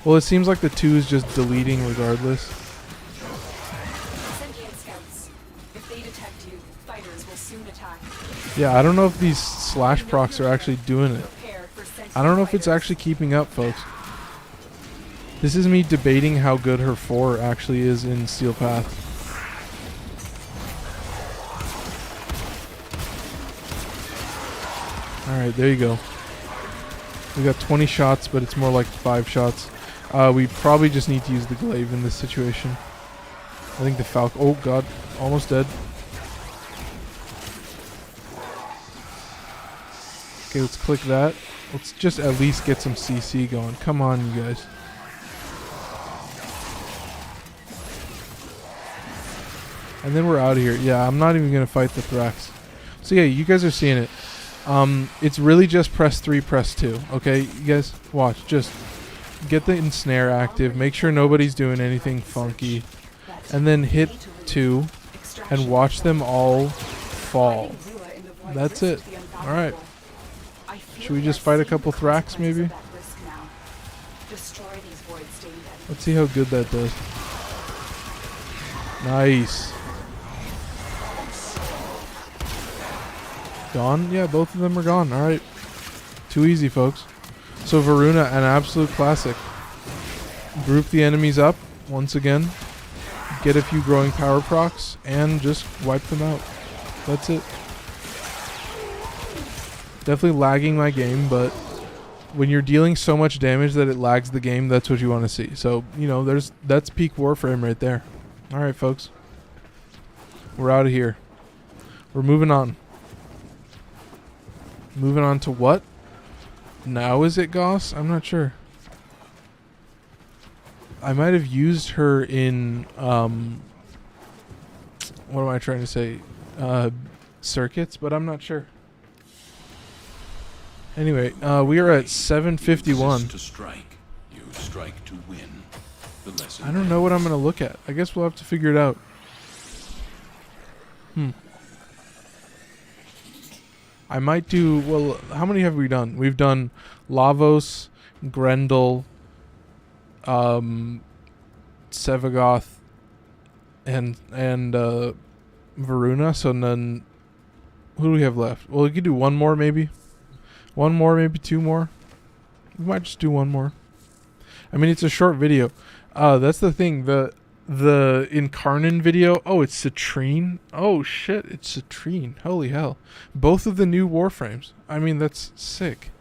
Well, it seems like the 2 is just deleting regardless. Sentient scouts. If they detect you, fighters will soon attack. Yeah, I don't know if these slash procs are actually doing it. Prepare for sentient I don't know if it's fighters. actually keeping up, folks. This is me debating how good her 4 actually is in Steel Path. Alright, there you go. We got 20 shots, but it's more like 5 shots. We probably just need to use the glaive in this situation. I think the falcon... Oh, God. Almost dead. Okay, let's click that. Let's just at least get some CC going. Come on, you guys. And then we're out of here. Yeah, I'm not even going to fight the Thrax. So yeah, you guys are seeing it. It's really just press 3, press 2. Okay, you guys, watch. Just get the ensnare active. Make sure nobody's doing anything funky. And then hit 2 and watch them all fall. That's it. Alright. Should we just fight a couple Thrax, maybe? Let's see how good that does. Nice. Gone? Yeah, both of them are gone. Alright. Too easy, folks. So Voruna, an absolute classic. Group the enemies up once again. Get a few growing power procs and just wipe them out. That's it. Definitely lagging my game, but when you're dealing so much damage that it lags the game, that's what you want to see. So, you know, that's peak Warframe right there. Alright, folks. We're out of here. We're moving on. Moving on to what? Now is it Goss? I'm not sure. I might have used her in what am I trying to say? Circuits, but I'm not sure. Anyway, we are at 751. To strike, you strike to win. The lesson I don't know what I'm going to look at. I guess we'll have to figure it out. I might do... Well, how many have we done? We've done Lavos, Grendel, Sevagoth, and Voruna. So then... Who do we have left? Well, we could do one more, maybe. One more, maybe 2 more. We might just do one more. I mean, it's a short video. That's the thing. The Incarnon video. Oh, it's Citrine. Oh, shit. It's Citrine. Holy hell. Both of the new Warframes. I mean, that's sick.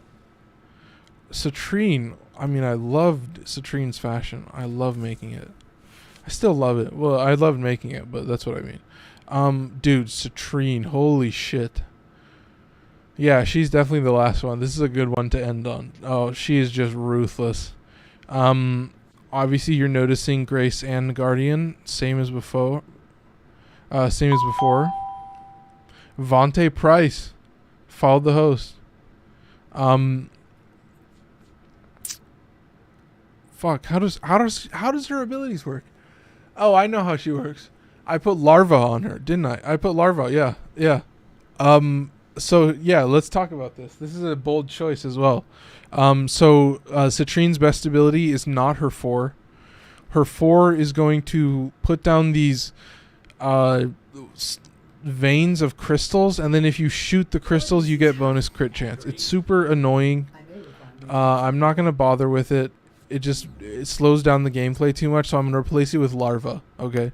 Citrine. I mean, I loved Citrine's fashion. I love making it. I still love it. Well, I loved making it, but that's what I mean. Dude, Citrine. Holy shit. Yeah, she's definitely the last one. This is a good one to end on. Oh, she is just ruthless. Obviously, you're noticing Grace and Guardian, same as before. Vontae Price followed the host. Fuck. How does her abilities work? Oh, I know how she works. I put larva on her, didn't I? I put larva. Yeah. So yeah, let's talk about this. This is a bold choice as well. Citrine's best ability is not her 4. Her 4 is going to put down these veins of crystals, and then if you shoot the crystals, you get bonus crit chance. It's super annoying. I'm not going to bother with it. It slows down the gameplay too much, so I'm going to replace it with larva. Okay.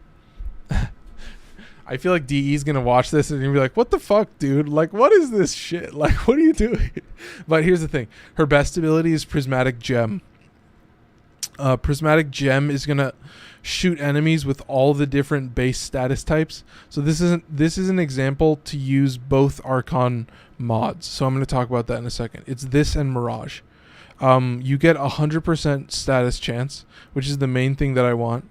I feel like DE is going to watch this and be like, what the fuck, dude? Like, what is this shit? Like, what are you doing? But here's the thing. Her best ability is Prismatic Gem. Prismatic Gem is going to shoot enemies with all the different base status types. So this is an example to use both Archon mods. So I'm going to talk about that in a second. It's this and Mirage. You get 100% status chance, which is the main thing that I want.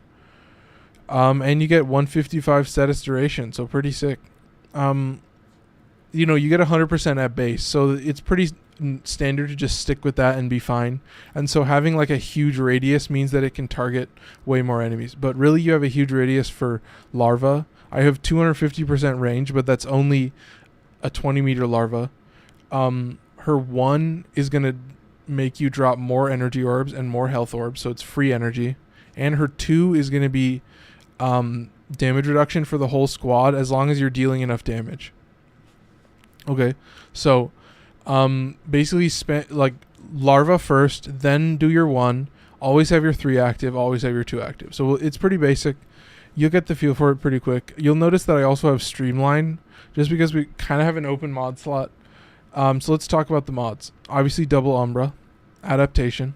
And you get 155 status duration, so pretty sick. You get 100% at base, so it's pretty standard to just stick with that and be fine. And so having like a huge radius means that it can target way more enemies. But really, you have a huge radius for larva. I have 250% range, but that's only a 20-meter larva. Her 1 is going to make you drop more energy orbs and more health orbs, so it's free energy. And her 2 is going to be damage reduction for the whole squad as long as you're dealing enough damage. Okay, so basically like larva first, then do your 1, always have your 3 active, always have your 2 active. So it's pretty basic. You'll get the feel for it pretty quick. You'll notice that I also have Streamline, just because we kind of have an open mod slot. So let's talk about the mods. Obviously double Umbra, adaptation.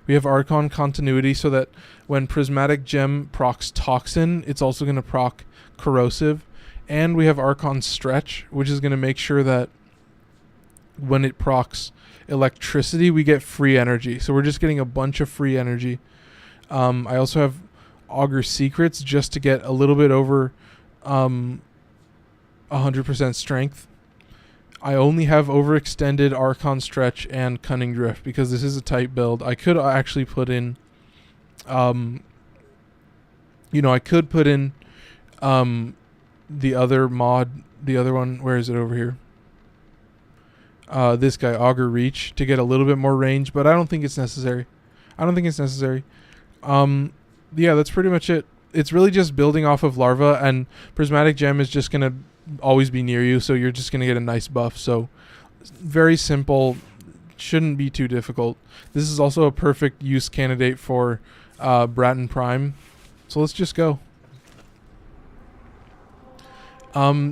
We have Archon continuity, so that when Prismatic Gem procs Toxin, it's also going to proc Corrosive. And we have Archon Stretch, which is going to make sure that when it procs Electricity, we get free energy. So we're just getting a bunch of free energy. I also have Augur Secrets, just to get a little bit over 100% strength. I only have overextended Archon Stretch and Cunning Drift because this is a tight build. I could actually put in, the other mod, the other one. Where is it over here? This guy, Augur Reach, to get a little bit more range, but I don't think it's necessary. Yeah, that's pretty much it. It's really just building off of larva, and Prismatic Gem is just gonna always be near you, so you're just going to get a nice buff. So very simple, shouldn't be too difficult. This is also a perfect use candidate for Bratton Prime, so let's just go.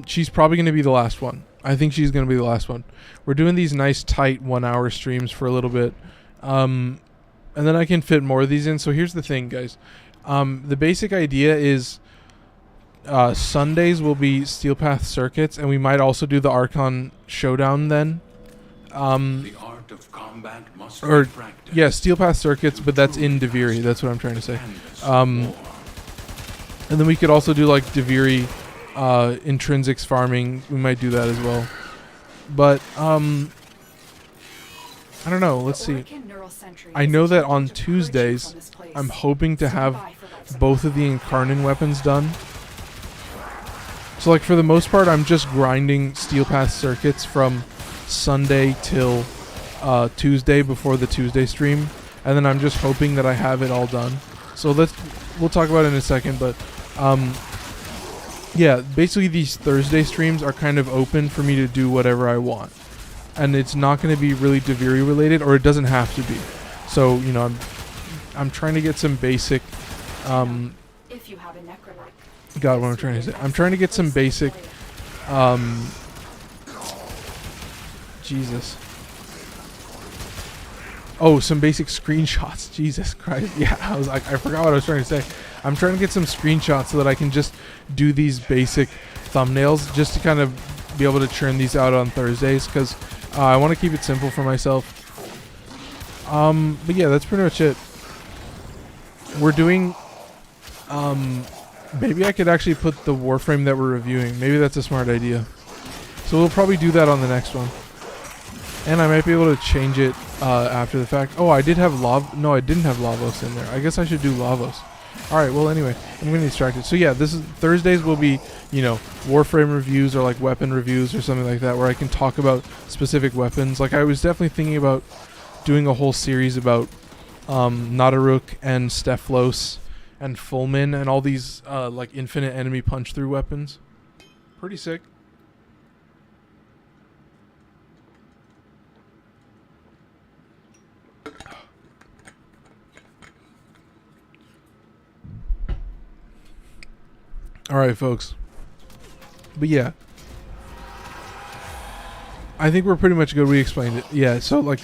She's probably going to be the last one. I think she's going to be the last one. We're doing these nice tight 1-hour streams for a little bit, and then I can fit more of these in. So here's the thing, guys. The basic idea is Sundays will be Steel Path Circuits, and we might also do the Archon Showdown then. The art of combat must be practiced. Yeah, Steel Path Circuits, but that's in Deviri. That's what I'm trying to say. And then we could also do like Deviri intrinsics farming. We might do that as well. But I don't know. Let's see. I know that on Tuesdays, I'm hoping to have both of the Incarnon weapons done. So like for the most part, I'm just grinding Steel Path Circuits from Sunday till Tuesday before the Tuesday stream, and then I'm just hoping that I have it all done. So we'll talk about it in a second, but yeah, basically these Thursday streams are kind of open for me to do whatever I want, and it's not going to be really Deviri related, or it doesn't have to be. So I'm trying to get some basic. If you have a necrotic. God, what I'm trying to say. I'm trying to get some basic. Jesus. Oh, some basic screenshots. Jesus Christ. Yeah, I forgot what I was trying to say. I'm trying to get some screenshots so that I can just do these basic thumbnails, just to kind of be able to churn these out on Thursdays, because I want to keep it simple for myself. But yeah, that's pretty much it. We're doing. Maybe I could actually put the Warframe that we're reviewing. Maybe that's a smart idea. So we'll probably do that on the next one. And I might be able to change it after the fact. Oh, I did have No, I didn't have Lavos in there. I guess I should do Lavos. Alright, well anyway, I'm getting distracted. So yeah, Thursdays will be, Warframe reviews or like weapon reviews or something like that, where I can talk about specific weapons. Like I was definitely thinking about doing a whole series about Nadaruk and Steflos and Fulmin and all these like infinite enemy punch through weapons. Pretty sick. All right, folks. But yeah, I think we're pretty much good. We explained it. Yeah, so like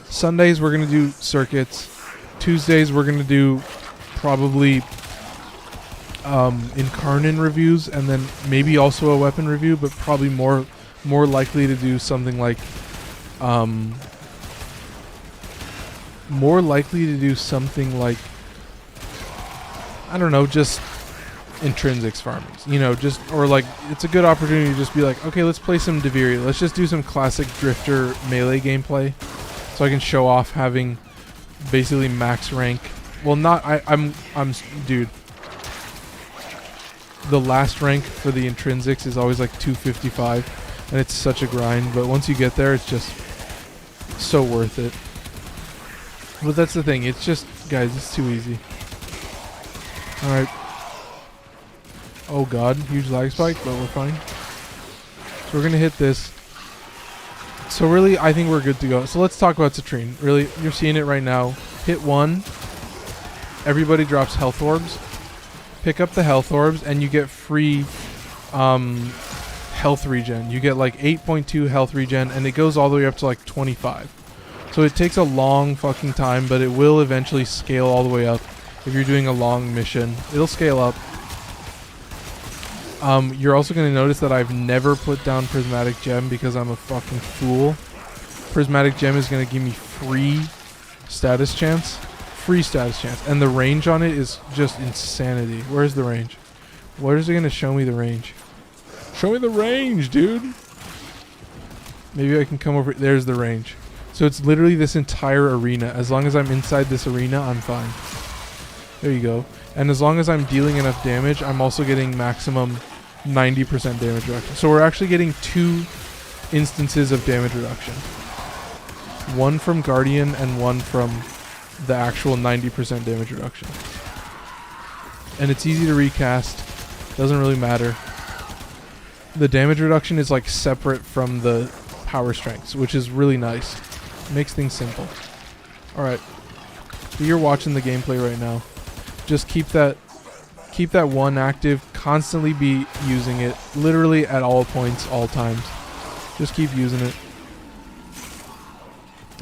Sundays we're going to do circuits. Tuesdays we're going to do probably Incarnon reviews, and then maybe also a weapon review, but probably more likely to do something like I don't know, just intrinsics farmings, you know, just, or like it's a good opportunity to just be like, okay, let's play some Deviri, let's just do some classic drifter melee gameplay, so I can show off having basically max rank. Well, not I'm dude, the last rank for the intrinsics is always like 255, and it's such a grind, but once you get there it's just so worth it. But that's the thing, it's just, guys, it's too easy. Alright. Oh god, huge lag spike, but we're fine. So we're gonna hit this. So really, I think we're good to go. So let's talk about Citrine. Really, you're seeing it right now. Hit 1. Everybody drops health orbs. Pick up the health orbs, and you get free health regen. You get like 8.2 health regen, and it goes all the way up to like 25. So it takes a long fucking time, but it will eventually scale all the way up. If you're doing a long mission, it'll scale up. You're also going to notice that I've never put down Prismatic Gem because I'm a fucking fool. Prismatic Gem is going to give me free status chance. Free status chance. And the range on it is just insanity. Where's the range? Where is it going to show me the range? Show me the range, dude! Maybe I can come over... There's the range. So it's literally this entire arena. As long as I'm inside this arena, I'm fine. There you go. And as long as I'm dealing enough damage, I'm also getting maximum 90% damage reduction. So we're actually getting 2 instances of damage reduction. One from Guardian and one from the actual 90% damage reduction. And it's easy to recast. Doesn't really matter. The damage reduction is like separate from the power strengths, which is really nice. Makes things simple. Alright. So you're watching the gameplay right now. Just keep that one active, constantly be using it, literally at all points, all times. Just keep using it.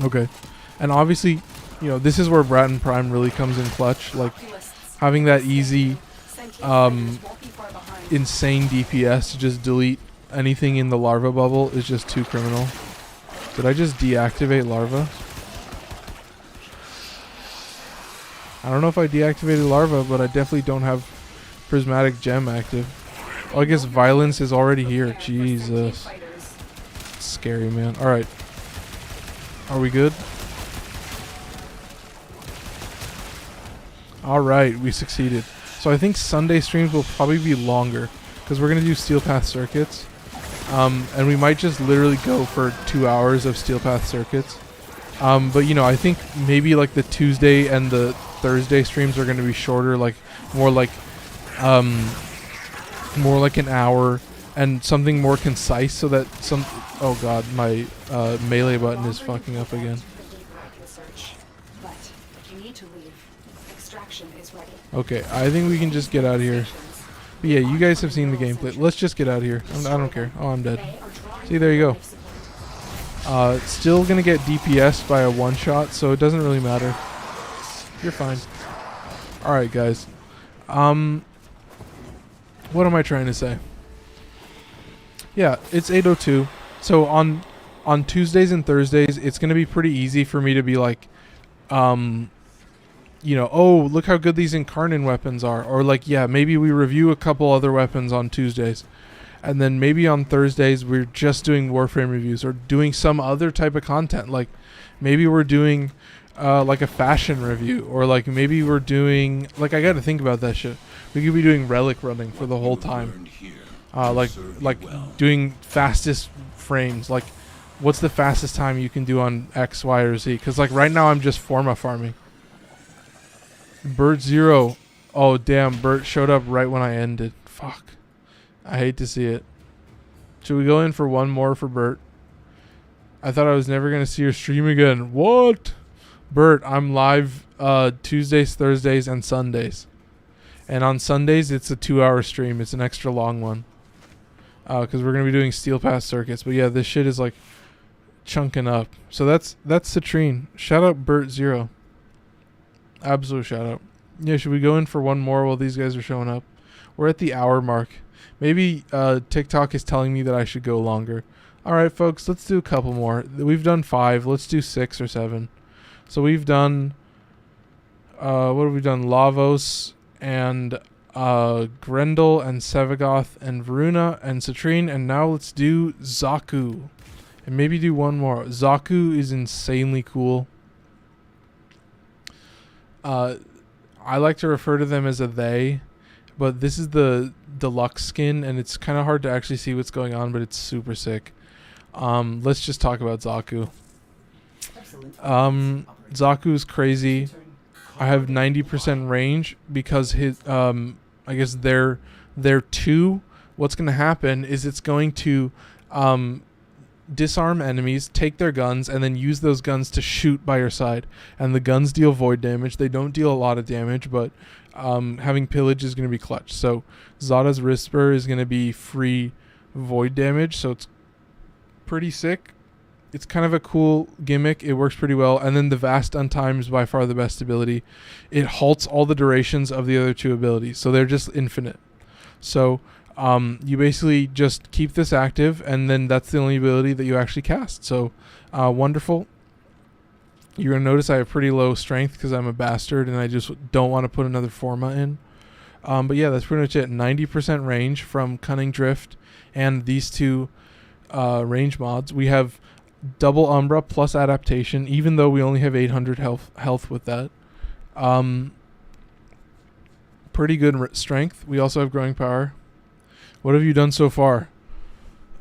Okay. And obviously, you know, this is where Bratton Prime really comes in clutch, like having that easy, insane DPS to just delete anything in the larva bubble is just too criminal. Did I just deactivate larva? I don't know if I deactivated larva, but I definitely don't have Prismatic Gem active. Oh, I guess violence is already here. Jesus. Scary, man. Alright. Are we good? Alright, we succeeded. So I think Sunday streams will probably be longer, because we're going to do Steel Path circuits. And we might just literally go for 2 hours of Steel Path circuits. But, you know, I think maybe like the Tuesday and the Thursday streams are going to be shorter, like more like an hour, and something more concise, so that some... Oh god, my melee button is fucking up again. Okay, I think we can just get out of here. But yeah, you guys have seen the gameplay. Let's just get out of here. I don't care. Oh, I'm dead. See, there you go. Still gonna get DPS'd by a one-shot, so it doesn't really matter. You're fine. Alright, guys. What am I trying to say? Yeah, it's 8:02. So on Tuesdays and Thursdays, it's going to be pretty easy for me to be like, you know, oh, look how good these Incarnon weapons are. Or like, yeah, maybe we review a couple other weapons on Tuesdays. And then maybe on Thursdays, we're just doing Warframe reviews or doing some other type of content. Like maybe we're doing like a fashion review, or like maybe we're doing, like, I got to think about that shit. We could be doing relic running for the whole time. Like doing fastest frames. Like, what's the fastest time you can do on X, Y, or Z? Because like right now I'm just Forma farming. Bert 0. Oh damn, Bert showed up right when I ended. Fuck. I hate to see it. Should we go in for one more for Bert? I thought I was never going to see your stream again. What? Bert, I'm live Tuesdays, Thursdays, and Sundays. And on Sundays, it's a 2-hour stream. It's an extra long one. Because we're going to be doing Steel Pass circuits. But yeah, this shit is like chunking up. So that's Citrine. Shout out Bert0. Absolute shout out. Yeah, should we go in for one more while these guys are showing up? We're at the hour mark. Maybe TikTok is telling me that I should go longer. All right, folks, let's do a couple more. We've done 5. Let's do 6 or 7. So we've done, what have we done? Lavos and Grendel and Sevagoth and Voruna and Citrine. And now let's do Xaku. And maybe do one more. Xaku is insanely cool. I like to refer to them as a they. But this is the deluxe skin, and it's kind of hard to actually see what's going on, but it's super sick. Let's just talk about Xaku. Xaku's crazy. I have 90% range because his I guess they're 2. What's going to happen is it's going to disarm enemies, take their guns, and then use those guns to shoot by your side. And the guns deal void damage. They don't deal a lot of damage, but having pillage is going to be clutch. So Zada's Whisper is going to be free void damage, so it's pretty sick. It's kind of a cool gimmick. It works pretty well. And then the Vast Untime is by far the best ability. It halts all the durations of the other 2 abilities, so they're just infinite. So you basically just keep this active, and then that's the only ability that you actually cast. So wonderful. You're going to notice I have pretty low strength because I'm a bastard and I just don't want to put another Forma in. But yeah, that's pretty much it. 90% range from Cunning Drift and these 2 range mods. We have double Umbra plus adaptation, even though we only have 800 health with that. Pretty good strength. We also have growing power. What have you done so far?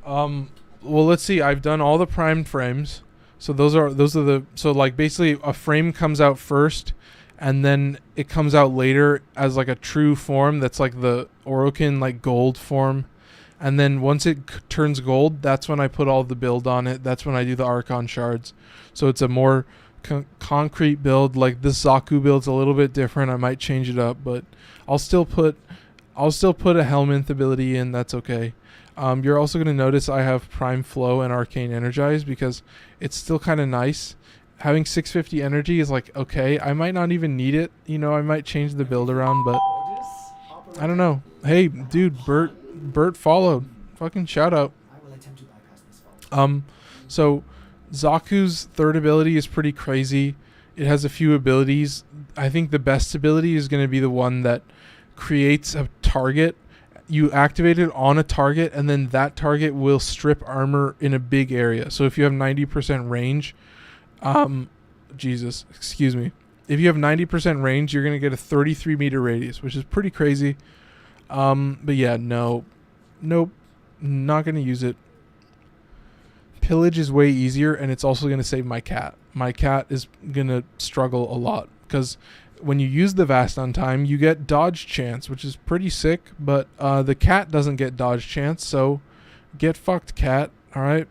Well, let's see. I've done all the primed frames. So those are the, so like basically a frame comes out first, and then it comes out later as like a true form that's like the Orokin like gold form. And then once it turns gold, that's when I put all the build on it. That's when I do the Archon shards. So it's a more concrete build. Like this Xaku build's a little bit different. I might change it up, but I'll still put a Helminth ability in. That's okay. You're also going to notice I have Prime Flow and Arcane Energize because it's still kind of nice. Having 650 energy is like, okay, I might not even need it. You know, I might change the build around, but I don't know. Hey, dude, Bert followed. Fucking shout out. So Xaku's 3rd ability is pretty crazy. It has a few abilities. I think the best ability is going to be the one that creates a target. You activate it on a target, and then that target will strip armor in a big area. So if you have 90% range, Jesus, excuse me. If you have 90% range, you're going to get a 33 meter radius, which is pretty crazy. But yeah, nope, not going to use it. Pillage is way easier, and it's also going to save my cat. My cat is going to struggle a lot, because when you use the Vast Untime, you get dodge chance, which is pretty sick, but the cat doesn't get dodge chance, so get fucked, cat. All right?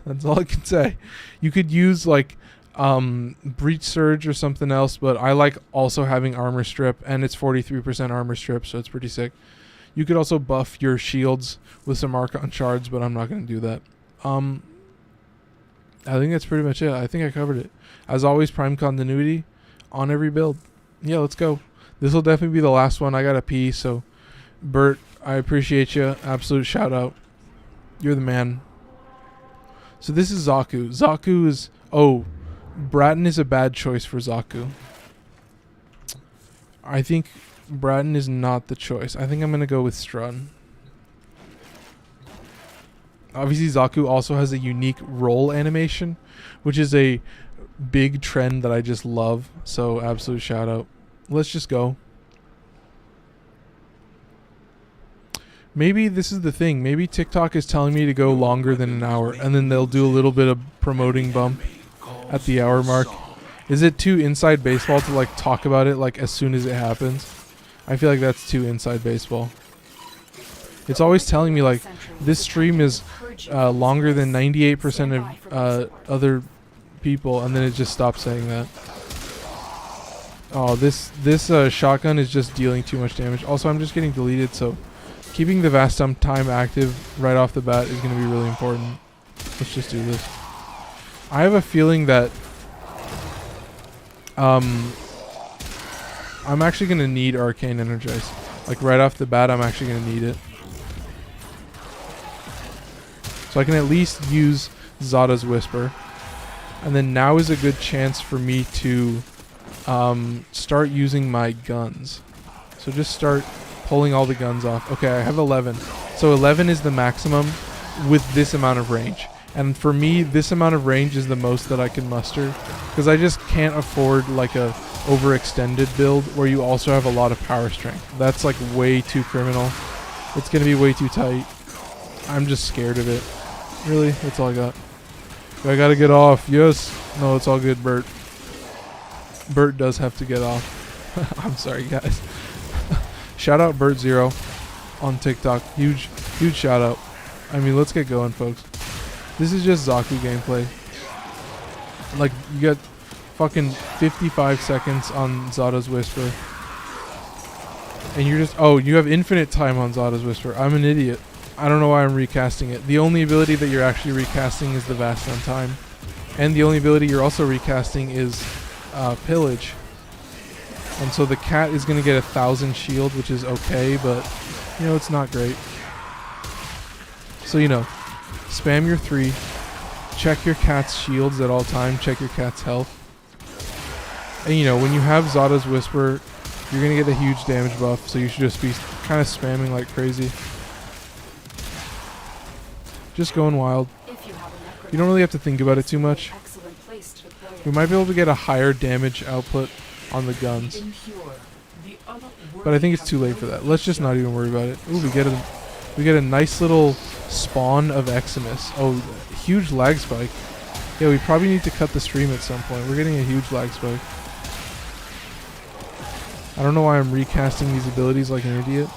That's all I can say. You could use like Breach Surge or something else, but I like also having Armor Strip, and it's 43% Armor Strip, so it's pretty sick. You could also buff your shields with some Archon Shards, but I'm not going to do that. I think that's pretty much it. I think I covered it. As always, Prime Continuity on every build. Yeah, let's go. This will definitely be the last one. I gotta pee, so Bert, I appreciate you. Absolute shout out. You're the man. So this is Xaku. Xaku is... Oh, Bratton is a bad choice for Xaku. I think Bratton is not the choice. I think I'm gonna go with Strun. Obviously, Xaku also has a unique roll animation, which is a big trend that I just love. So absolute shout out. Let's just go. Maybe this is the thing. Maybe TikTok is telling me to go longer than an hour, and then they'll do a little bit of promoting bump at the hour mark. Is it too inside baseball to like talk about it like as soon as it happens? I feel like that's too inside baseball. It's always telling me like this stream is longer than 98% of other people, and then it just stops saying that. Oh, this shotgun is just dealing too much damage. Also, I'm just getting deleted, so keeping the vast time active right off the bat is going to be really important. Let's just do this. I have a feeling that I'm actually going to need Arcane Energize. Like right off the bat, I'm actually going to need it. So I can at least use Zada's Whisper. And then now is a good chance for me to start using my guns. So just start pulling all the guns off. Okay, I have 11. So 11 is the maximum with this amount of range. And for me, this amount of range is the most that I can muster. Because I just can't afford like a overextended build where you also have a lot of power strength. That's like way too criminal. It's going to be way too tight. I'm just scared of it. Really? That's all I got. I gotta get off. Yes. No, it's all good, Bert. Bert does have to get off. I'm sorry, guys. Shout out Bert0 on TikTok. Huge shout out. I mean, let's get going, folks. This is just Xaku gameplay. Like, you got fucking 55 seconds on Zada's Whisper. And you're just... Oh, you have infinite time on Zada's Whisper. I'm an idiot. I don't know why I'm recasting it. The only ability that you're actually recasting is the Vast on Time. And the only ability you're also recasting is Pillage. And so the cat is going to get 1,000 shield, which is okay, but, you know, it's not great. So, you know, spam your 3. Check your cat's shields at all time. Check your cat's health. And, you know, when you have Zada's Whisper, you're going to get a huge damage buff, so you should just be kind of spamming like crazy. Just going wild. You don't really have to think about it too much. We might be able to get a higher damage output on the guns. But I think it's too late for that. Let's just not even worry about it. Ooh, we get a nice little spawn of Eximus. Oh, huge lag spike. Yeah, we probably need to cut the stream at some point. We're getting a huge lag spike. I don't know why I'm recasting these abilities like an idiot.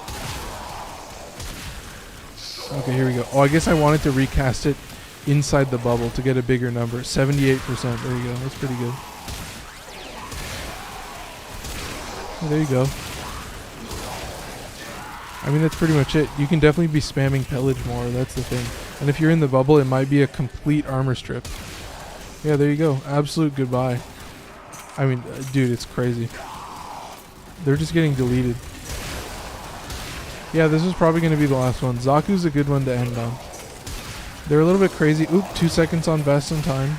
Okay, here we go. Oh, I guess I wanted to recast it inside the bubble to get a bigger number. 78%. There you go. That's pretty good. Oh, there you go. I mean, that's pretty much it. You can definitely be spamming Pillage more. That's the thing. And if you're in the bubble, it might be a complete armor strip. Yeah, there you go. Absolute goodbye. I mean, dude, it's crazy. They're just getting deleted. Yeah, this is probably going to be the last one. Xaku's a good one to end on. They're a little bit crazy. Oop, 2 seconds on Vast on Time.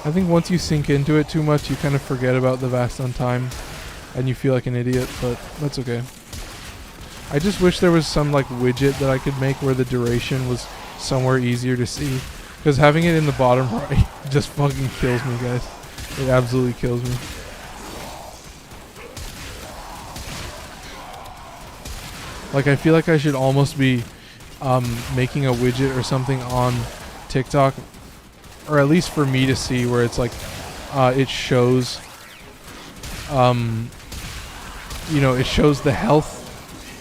I think once you sink into it too much, you kind of forget about the Vast on Time. And you feel like an idiot, but that's okay. I just wish there was some like widget that I could make where the duration was somewhere easier to see. Because having it in the bottom right just fucking kills me, guys. It absolutely kills me. Like, I feel like I should almost be making a widget or something on TikTok, or at least for me to see, where it's like it shows, you know, it shows the health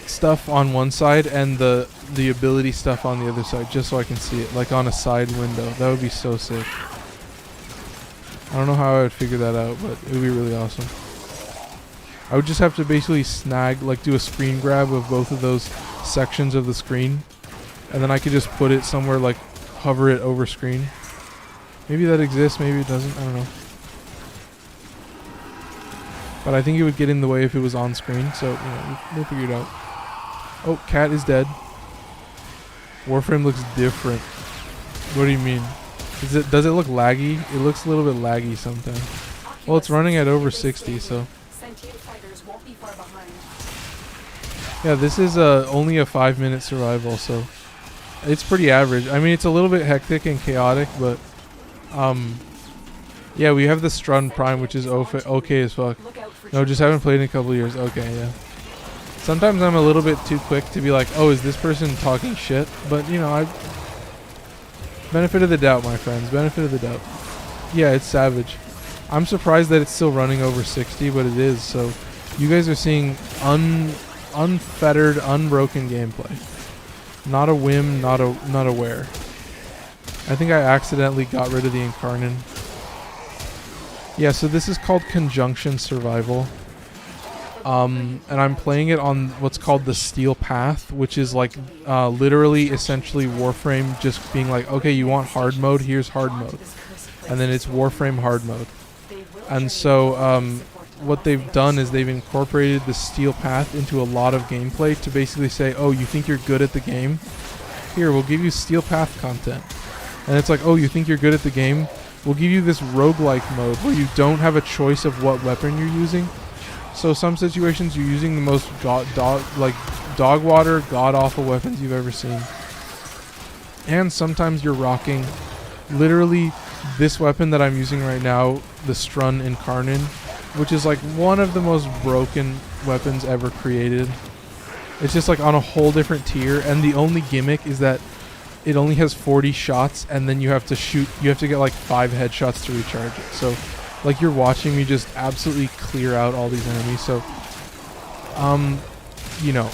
stuff on one side and the ability stuff on the other side, just so I can see it, like on a side window. That would be so sick. I don't know how I would figure that out, but it would be really awesome. I would just have to basically snag, like do a screen grab of both of those sections of the screen. And then I could just put it somewhere, like hover it over screen. Maybe that exists, maybe it doesn't, I don't know. But I think it would get in the way if it was on screen, so, you know, we'll figure it out. Oh, cat is dead. Warframe looks different. What do you mean? Does it look laggy? It looks a little bit laggy sometimes. Well, it's running at over 60, so... Yeah, this is only a 5-minute survival, so it's pretty average. I mean, it's a little bit hectic and chaotic, but yeah, we have the Strun Prime, which is okay as fuck. No, just haven't played in a couple years. Okay, yeah. Sometimes I'm a little bit too quick to be like, oh, is this person talking shit? But, you know, benefit of the doubt, my friends. Benefit of the doubt. Yeah, it's savage. I'm surprised that it's still running over 60, but it is, so you guys are seeing unfettered, unbroken gameplay. Not a whim, not a wear. I think I accidentally got rid of the Incarnate. Yeah, so this is called Conjunction Survival. And I'm playing it on what's called the Steel Path, which is like literally essentially Warframe just being like, okay, you want hard mode, here's hard mode. And then it's Warframe hard mode. And so what they've done is they've incorporated the Steel Path into a lot of gameplay to basically say, oh, you think you're good at the game? Here, we'll give you Steel Path content. And it's like, oh, you think you're good at the game? We'll give you this roguelike mode where you don't have a choice of what weapon you're using. So some situations you're using the most dog water, god-awful weapons you've ever seen. And sometimes you're rocking literally this weapon that I'm using right now, the Strun Incarnate, which is like one of the most broken weapons ever created. It's just like on a whole different tier, and the only gimmick is that it only has 40 shots, and then you have to get like 5 headshots to recharge it. So like you're watching me just absolutely clear out all these enemies. So you know,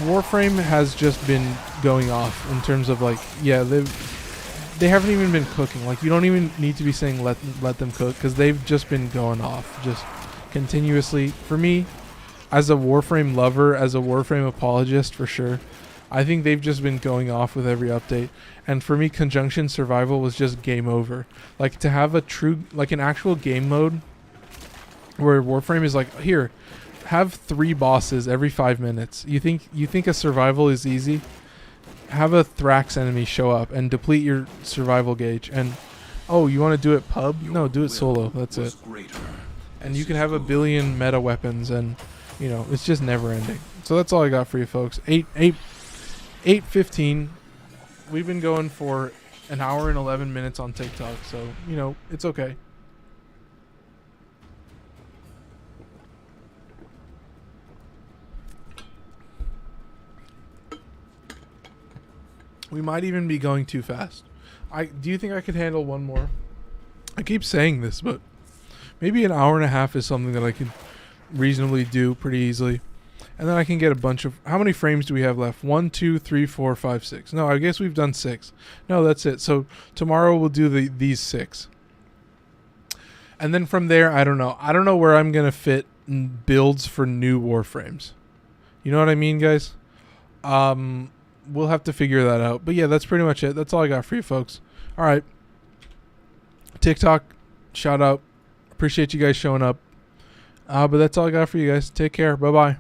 Warframe has just been going off in terms of like, yeah, they haven't even been cooking. Like, you don't even need to be saying let them cook, because they've just been going off just continuously. For me, as a Warframe lover, as a Warframe apologist for sure, I think they've just been going off with every update. And for me, Conjunction Survival was just game over. Like, to have a true, like an actual game mode where Warframe is like, here, have 3 bosses every 5 minutes. You think a survival is easy? Have a Thrax enemy show up and deplete your survival gauge. And, oh, you want to do it pub? No, do it solo. That's it. And you can have a billion meta weapons, and, you know, it's just never ending. So that's all I got for you folks. 8:15. We've been going for an hour and 11 minutes on TikTok, so, you know, it's okay. We might even be going too fast. Do you think I could handle one more? I keep saying this, but maybe an hour and a half is something that I can reasonably do pretty easily. And then I can get a bunch of... How many frames do we have left? 1, 2, 3, 4, 5, 6. No, I guess we've done 6. No, that's it. So tomorrow we'll do these 6. And then from there, I don't know. I don't know where I'm going to fit builds for new Warframes. You know what I mean, guys? We'll have to figure that out. But yeah, that's pretty much it. That's all I got for you folks. All right. TikTok, shout out. Appreciate you guys showing up. But that's all I got for you guys. Take care. Bye-bye.